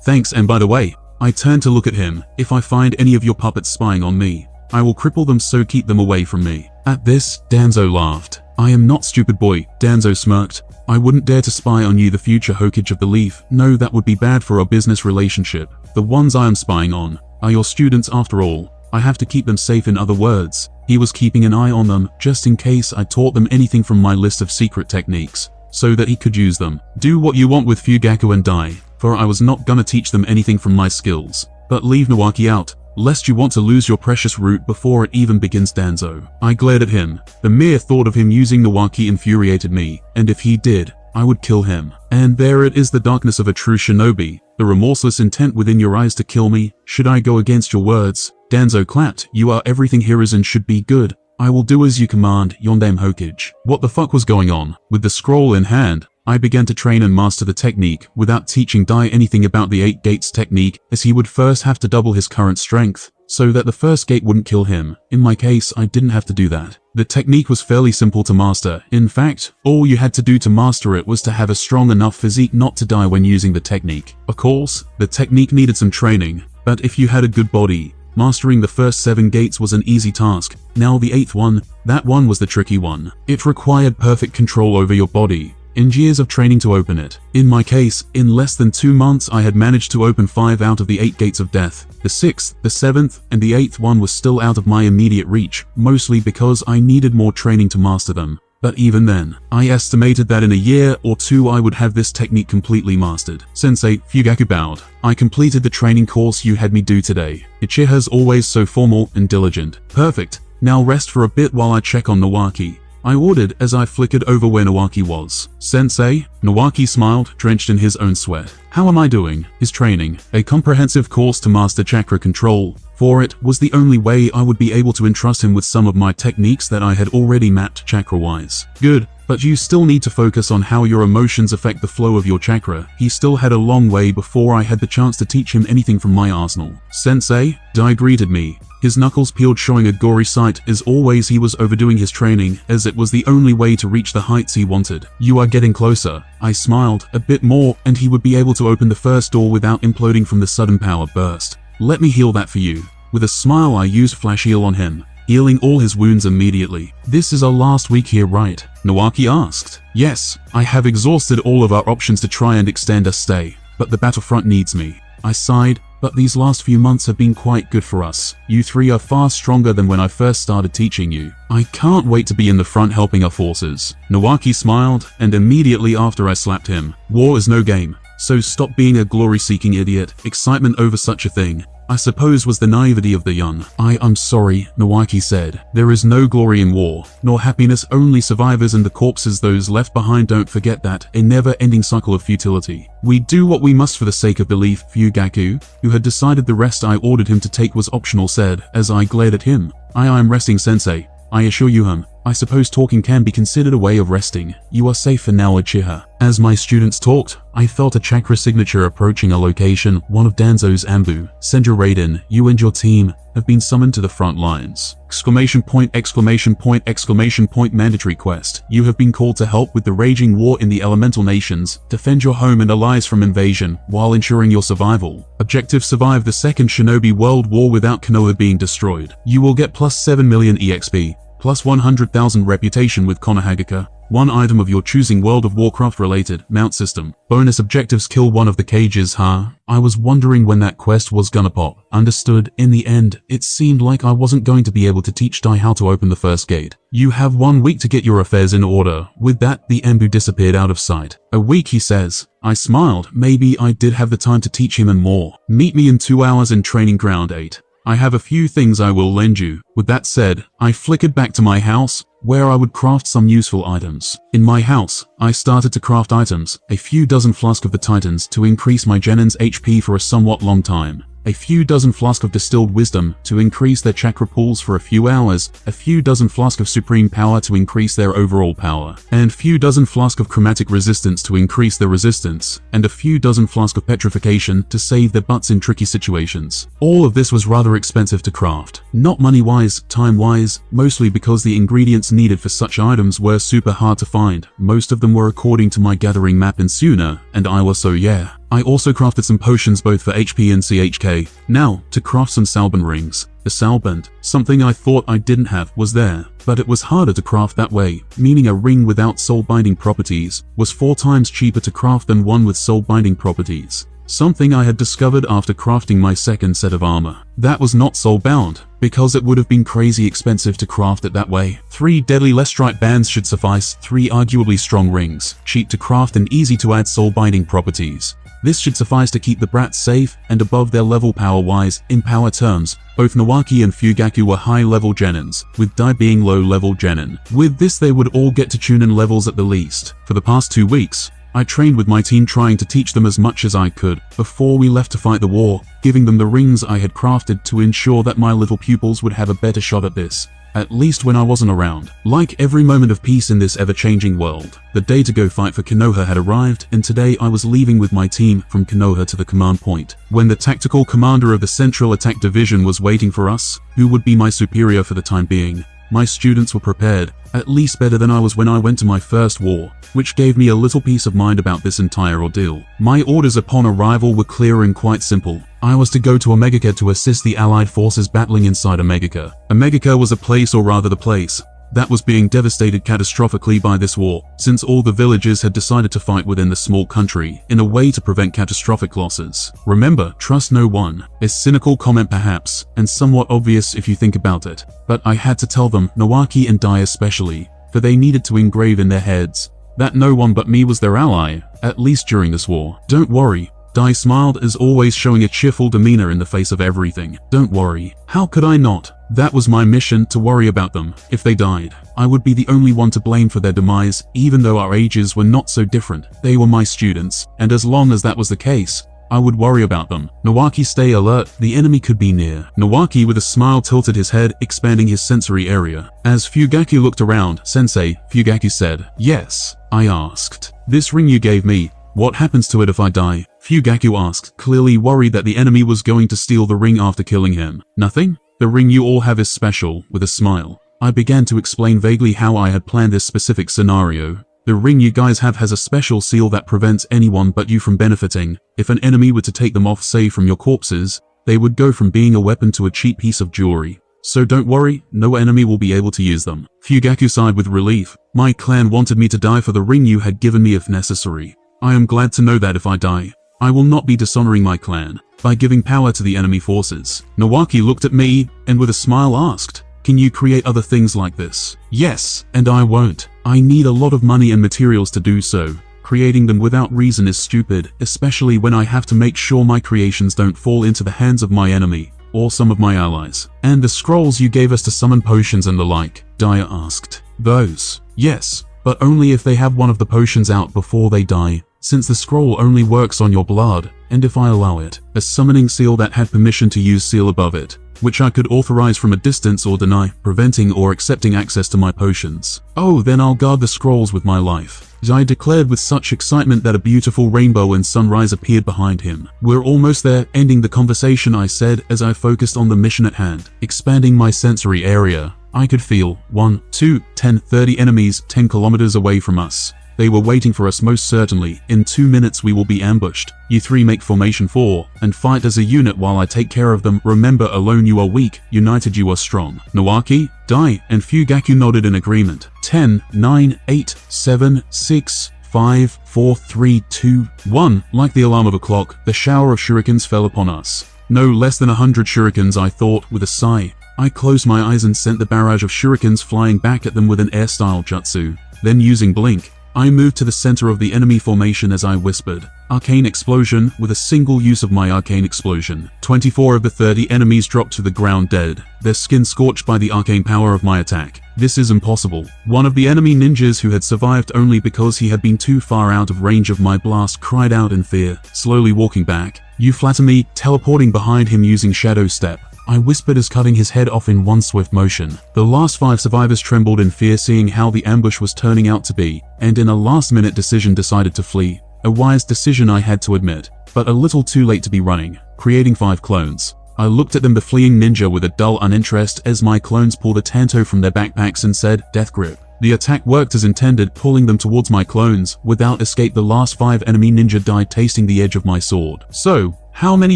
Thanks, and by the way, I turned to look at him. If I find any of your puppets spying on me, I will cripple them, so keep them away from me. At this, Danzo laughed. I am not stupid, boy, Danzo smirked. I wouldn't dare to spy on you, the future Hokage of the Leaf. No, that would be bad for our business relationship. The ones I am spying on are your students after all. I have to keep them safe. In other words, he was keeping an eye on them, just in case I taught them anything from my list of secret techniques, so that he could use them. Do what you want with Fugaku and die, for I was not gonna teach them anything from my skills. But leave Nawaki out, lest you want to lose your precious root before it even begins, Danzo. I glared at him. The mere thought of him using Nawaki infuriated me, and if he did, I would kill him. And there it is, the darkness of a true shinobi, the remorseless intent within your eyes to kill me. Should I go against your words? Danzo clapped. You are everything Hiruzen should be. Good. I will do as you command, Yondame Hokage. What the fuck was going on? With the scroll in hand, I began to train and master the technique without teaching Dai anything about the 8 gates technique, as he would first have to double his current strength, so that the first gate wouldn't kill him. In my case, I didn't have to do that. The technique was fairly simple to master. In fact, all you had to do to master it was to have a strong enough physique not to die when using the technique. Of course, the technique needed some training, but if you had a good body, mastering the first 7 gates was an easy task. Now the 8th one, that one was the tricky one. It required perfect control over your body, and years of training to open it. In my case, in less than 2 months I had managed to open 5 out of the 8 gates of death. The 6th, the 7th, and the 8th one was still out of my immediate reach, mostly because I needed more training to master them. But even then, I estimated that in a year or 2 I would have this technique completely mastered. Sensei, Fugaku bowed. I completed the training course you had me do today. Uchiha's always so formal and diligent. Perfect. Now rest for a bit while I check on Nawaki, I ordered as I flickered over where Nawaki was. Sensei? Nawaki smiled, drenched in his own sweat. How am I doing? His training, a comprehensive course to master chakra control. For it was the only way I would be able to entrust him with some of my techniques that I had already mapped chakra-wise. Good, but you still need to focus on how your emotions affect the flow of your chakra. He still had a long way before I had the chance to teach him anything from my arsenal. Sensei? Dai greeted me, his knuckles peeled, showing a gory sight. As always, he was overdoing his training, as it was the only way to reach the heights he wanted. You are getting closer. I smiled. A bit more, and he would be able to open the first door without imploding from the sudden power burst. Let me heal that for you. With a smile, I used Flash Heal on him, healing all his wounds immediately. This is our last week here, right? Nawaki asked. Yes, I have exhausted all of our options to try and extend our stay, but the battlefront needs me. I sighed. But these last few months have been quite good for us. You 3 are far stronger than when I first started teaching you. I can't wait to be in the front helping our forces. Nawaki smiled, and immediately after I slapped him. War is no game, so stop being a glory-seeking idiot. Excitement over such a thing, I suppose, was the naivety of the young. I'm sorry, Nawaki said. There is no glory in war, nor happiness, only survivors and the corpses those left behind. Don't forget that, a never-ending cycle of futility. We do what we must for the sake of belief. Fugaku, who had decided the rest I ordered him to take was optional, said, as I glared at him. I'm resting, Sensei. I assure you, I suppose talking can be considered a way of resting. You are safe for now, Uchiha. As my students talked, I felt a chakra signature approaching a location, one of Danzo's Ambu. Senju Raiden, you and your team have been summoned to the front lines. Exclamation point, exclamation point, exclamation point. Mandatory quest. You have been called to help with the raging war in the elemental nations, defend your home and allies from invasion, while ensuring your survival. Objective: survive the Second Shinobi World War without Konoha being destroyed. You will get plus 7 million EXP, plus 100,000 reputation with Konohagaka, 1 item of your choosing World of Warcraft related mount system. Bonus objectives: kill one of the cages. I was wondering when that quest was gonna pop. Understood. In the end, it seemed like I wasn't going to be able to teach Dai how to open the first gate. You have 1 week to get your affairs in order. With that, the Embu disappeared out of sight. A week, he says. I smiled. Maybe I did have the time to teach him and more. Meet me in 2 hours in Training Ground 8. I have a few things I will lend you. With that said, I flickered back to my house, where I would craft some useful items. In my house, I started to craft items, a few dozen flasks of the Titans to increase my Genin's HP for a somewhat long time, a few dozen flasks of distilled wisdom to increase their chakra pools for a few hours, a few dozen flasks of supreme power to increase their overall power, and few dozen flasks of chromatic resistance to increase their resistance, and a few dozen flasks of petrification to save their butts in tricky situations. All of this was rather expensive to craft. Not money-wise, time-wise, mostly because the ingredients needed for such items were super hard to find. Most of them were according to my gathering map in Suna, and I was so yeah. I also crafted some potions both for HP and CHK. Now, to craft some Salband rings. The Salband, something I thought I didn't have, was there, but it was harder to craft that way, meaning a ring without soul binding properties was 4 times cheaper to craft than one with soul binding properties. Something I had discovered after crafting my second set of armor. That was not soul-bound, because it would have been crazy expensive to craft it that way. 3 deadly Lestrite bands should suffice, 3 arguably strong rings, cheap to craft and easy to add soul-binding properties. This should suffice to keep the brats safe and above their level power-wise. In power terms, both Nawaki and Fugaku were high-level genins, with Dai being low-level genin. With this they would all get to Chunin levels at the least. For the past 2 weeks, I trained with my team trying to teach them as much as I could before we left to fight the war, giving them the rings I had crafted to ensure that my little pupils would have a better shot at this, at least when I wasn't around. Like every moment of peace in this ever-changing world, the day to go fight for Konoha had arrived, and today I was leaving with my team from Konoha to the command point, when the tactical commander of the Central Attack Division was waiting for us, who would be my superior for the time being. My students were prepared, at least better than I was when I went to my first war, which gave me a little peace of mind about this entire ordeal. My orders upon arrival were clear and quite simple. I was to go to Omegaka to assist the Allied forces battling inside Omegaka. Omegaka was a place, or rather the place, that was being devastated catastrophically by this war, since all the villages had decided to fight within the small country in a way to prevent catastrophic losses. Remember, trust no one. A cynical comment perhaps, and somewhat obvious if you think about it, but I had to tell them, Nawaki and Dai especially, for they needed to engrave in their heads that no one but me was their ally, at least during this war. Don't worry. Dai smiled, as always, showing a cheerful demeanor in the face of everything. Don't worry. How could I not? That was my mission, to worry about them. If they died, I would be the only one to blame for their demise, even though our ages were not so different. They were my students, and as long as that was the case, I would worry about them. Nawaki, stay alert, the enemy could be near. Nawaki with a smile tilted his head, expanding his sensory area. As Fugaku looked around, Sensei, Fugaku said, yes, I asked. This ring you gave me, what happens to it if I die? Fugaku asked, clearly worried that the enemy was going to steal the ring after killing him. Nothing? The ring you all have is special, with a smile. I began to explain vaguely how I had planned this specific scenario. The ring you guys have has a special seal that prevents anyone but you from benefiting. If an enemy were to take them off, say from your corpses, they would go from being a weapon to a cheap piece of jewelry. So don't worry, no enemy will be able to use them. Fugaku sighed with relief. My clan wanted me to die for the ring you had given me if necessary. I am glad to know that if I die, I will not be dishonoring my clan by giving power to the enemy forces. Nawaki looked at me, and with a smile asked, can you create other things like this? Yes, and I won't. I need a lot of money and materials to do so. Creating them without reason is stupid, especially when I have to make sure my creations don't fall into the hands of my enemy, or some of my allies. And the scrolls you gave us to summon potions and the like, Daya asked. Those? Yes, but only if they have one of the potions out before they die, since the scroll only works on your blood, and if I allow it, a summoning seal that had permission to use seal above it, which I could authorize from a distance or deny, preventing or accepting access to my potions. Oh, then I'll guard the scrolls with my life. Dai declared with such excitement that a beautiful rainbow and sunrise appeared behind him. We're almost there, ending the conversation, I said as I focused on the mission at hand, expanding my sensory area. I could feel 1, 2, 10, 30 enemies 10 kilometers away from us. They were waiting for us most certainly. In 2 minutes we will be ambushed. You 3 make formation 4, and fight as a unit while I take care of them. Remember, alone you are weak, united you are strong. Nawaki, Dai, and Fugaku nodded in agreement. 10, 9, 8, 7, 6, 5, 4, 3, 2, 1. Like the alarm of a clock, the shower of shurikens fell upon us. No less than 100 shurikens, I thought, with a sigh. I closed my eyes and sent the barrage of shurikens flying back at them with an air-style jutsu. Then using blink, I moved to the center of the enemy formation as I whispered, Arcane Explosion, with a single use of my Arcane Explosion. 24 of the 30 enemies dropped to the ground dead, their skin scorched by the arcane power of my attack. This is impossible. One of the enemy ninjas who had survived only because he had been too far out of range of my blast cried out in fear, slowly walking back. You flatter me, teleporting behind him using Shadow Step. I whispered as cutting his head off in one swift motion. The last 5 survivors trembled in fear seeing how the ambush was turning out to be, and in a last-minute decision decided to flee. A wise decision, I had to admit, but a little too late to be running, creating 5 clones. I looked at them, the fleeing ninja, with a dull uninterest as my clones pulled a tanto from their backpacks and said, "Death Grip." The attack worked as intended, pulling them towards my clones. Without escape, the last 5 enemy ninja died tasting the edge of my sword. "So, how many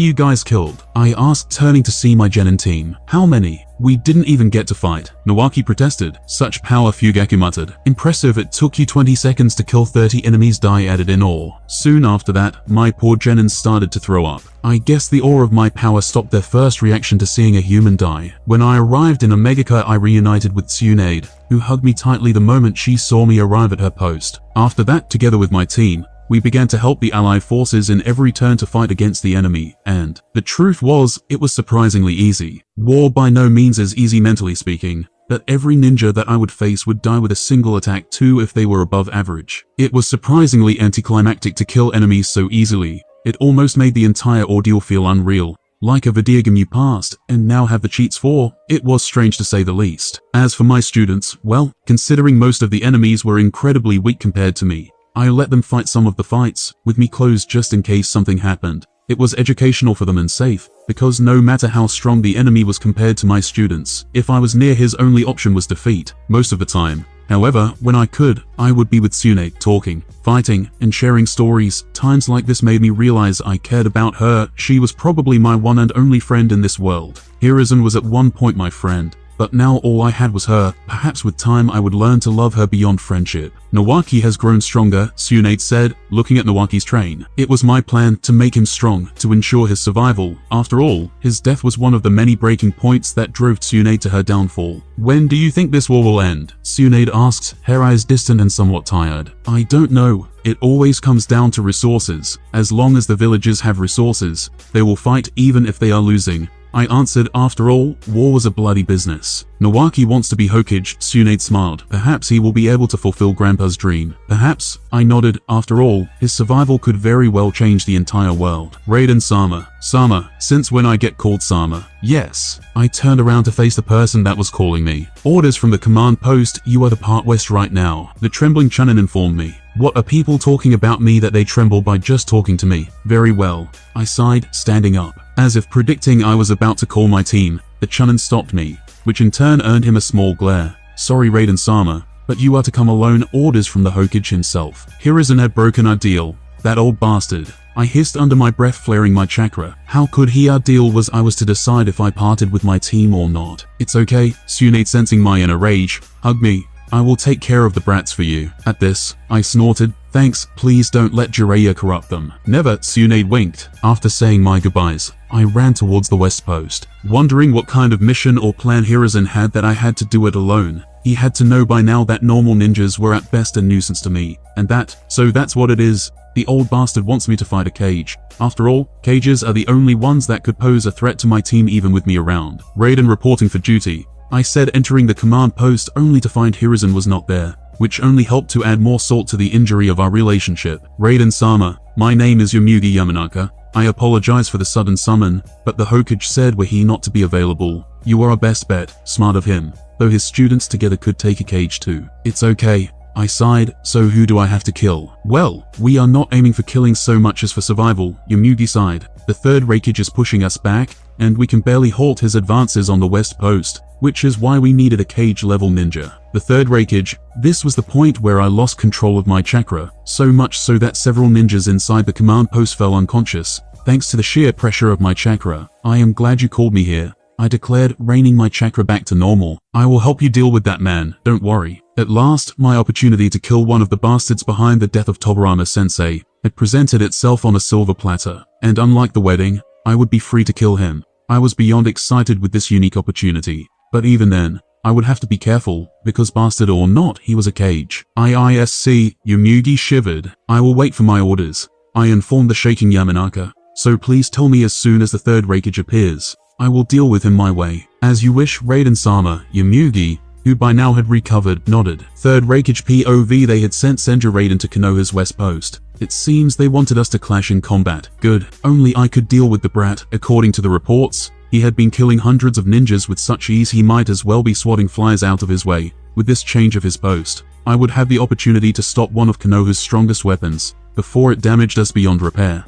you guys killed?" I asked, turning to see my genin team. "How many? We didn't even get to fight." Nawaki protested. "Such power," Fugaku muttered. "Impressive, it took you 20 seconds to kill 30 enemies," Dai added in awe. Soon after that, my poor genins started to throw up. I guess the awe of my power stopped their first reaction to seeing a human die. When I arrived in Omegaka, I reunited with Tsunaid, who hugged me tightly the moment she saw me arrive at her post. After that, together with my team, we began to help the allied forces in every turn to fight against the enemy, and the truth was, it was surprisingly easy. War by no means is easy mentally speaking, but every ninja that I would face would die with a single attack too if they were above average. It was surprisingly anticlimactic to kill enemies so easily. It almost made the entire ordeal feel unreal, like a video game you passed and now have the cheats for. It was strange to say the least. As for my students, well, considering most of the enemies were incredibly weak compared to me, I let them fight some of the fights, with me closed just in case something happened. It was educational for them and safe, because no matter how strong the enemy was compared to my students, if I was near, his only option was defeat, most of the time. However, when I could, I would be with Tsunaid, talking, fighting, and sharing stories. Times like this made me realize I cared about her. She was probably my one and only friend in this world. Hiruzen was at one point my friend, but now all I had was her. Perhaps with time I would learn to love her beyond friendship. "Nawaki has grown stronger," Tsunaid said, looking at Nawaki's train. "It was my plan to make him strong, to ensure his survival. After all, his death was one of the many breaking points that drove Tsunaid to her downfall." "When do you think this war will end?" Tsunaid asked, her eyes distant and somewhat tired. "I don't know. It always comes down to resources. As long as the villagers have resources, they will fight even if they are losing," I answered. "After all, war was a bloody business." "Nawaki wants to be Hokage," Tsunaid smiled. "Perhaps he will be able to fulfill Grandpa's dream." "Perhaps," I nodded. "After all, his survival could very well change the entire world." "Raiden Sama." "Sama, since when I get called Sama?" "Yes." I turned around to face the person that was calling me. "Orders from the command post, you are to part west right now," the trembling Chunin informed me. "What are people talking about me that they tremble by just talking to me?" "Very well," I sighed, standing up. As if predicting I was about to call my team, the Chunin stopped me, which in turn earned him a small glare. "Sorry, Raiden Sama, but you are to come alone." Orders from the Hokage himself. Hiruzen had broken our deal. That old bastard. I hissed under my breath, flaring my chakra. How could he? Our deal was I was to decide if I parted with my team or not. "It's okay," Tsunaid, sensing my inner rage, hugged me. "I will take care of the brats for you." At this, I snorted. "Thanks, please don't let Jiraiya corrupt them." "Never," Tsunaid winked. After saying my goodbyes, I ran towards the west post, wondering what kind of mission or plan Hiruzen had that I had to do it alone. He had to know by now that normal ninjas were at best a nuisance to me, and so that's what it is. The old bastard wants me to fight a cage. After all, cages are the only ones that could pose a threat to my team even with me around. "Raiden reporting for duty," I said, entering the command post only to find Hiruzen was not there, which only helped to add more salt to the injury of our relationship. "Raiden Sama, my name is Yomugi Yamanaka. I apologize for the sudden summon, but the Hokage said were he not to be available. You are our best bet." Smart of him, though his students together could take a cage too. "It's okay," I sighed. "So who do I have to kill?" "Well, we are not aiming for killing so much as for survival," Yomugi sighed. "The third Raikage is pushing us back, and we can barely halt his advances on the west post, which is why we needed a cage-level ninja." The third Raikage. This was the point where I lost control of my chakra, so much so that several ninjas inside the command post fell unconscious, thanks to the sheer pressure of my chakra. "I am glad you called me here," I declared, reining my chakra back to normal. "I will help you deal with that man, don't worry." At last, my opportunity to kill one of the bastards behind the death of Tobirama-sensei had presented itself on a silver platter, and unlike the wedding, I would be free to kill him. I was beyond excited with this unique opportunity, but even then, I would have to be careful, because bastard or not, he was a cage. ISC, Yomugi shivered. "I will wait for my orders," I informed the shaking Yamanaka. "So please tell me as soon as the third Raikage appears. I will deal with him my way." "As you wish, Raiden Sama." Yomugi, who by now had recovered, nodded. Third Reikage POV, they had sent Senju Raiden to Konoha's west post. It seems they wanted us to clash in combat. Good. Only I could deal with the brat. According to the reports, he had been killing hundreds of ninjas with such ease he might as well be swatting flies out of his way. With this change of his post, I would have the opportunity to stop one of Konoha's strongest weapons before it damaged us beyond repair.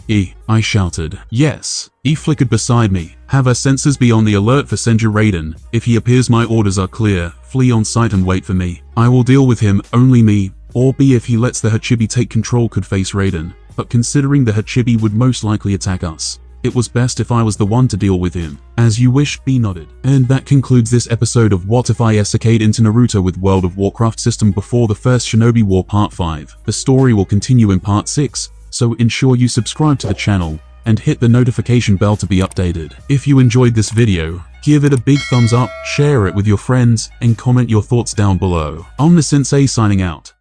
I shouted. Yes. E flickered beside me. Have our sensors be on the alert for Senju Raiden. If he appears, my orders are clear. Flee on sight and wait for me. I will deal with him, only me. Or B, if he lets the Hachibi take control, could face Raiden. But considering the Hachibi would most likely attack us, it was best if I was the one to deal with him. As you wish, B nodded. And that concludes this episode of What If I ISEKAID into Naruto with World of Warcraft system before the first Shinobi War Part 5. The story will continue in Part 6, so ensure you subscribe to the channel and hit the notification bell to be updated. If you enjoyed this video, give it a big thumbs up, share it with your friends, and comment your thoughts down below. I'm the Sensei signing out.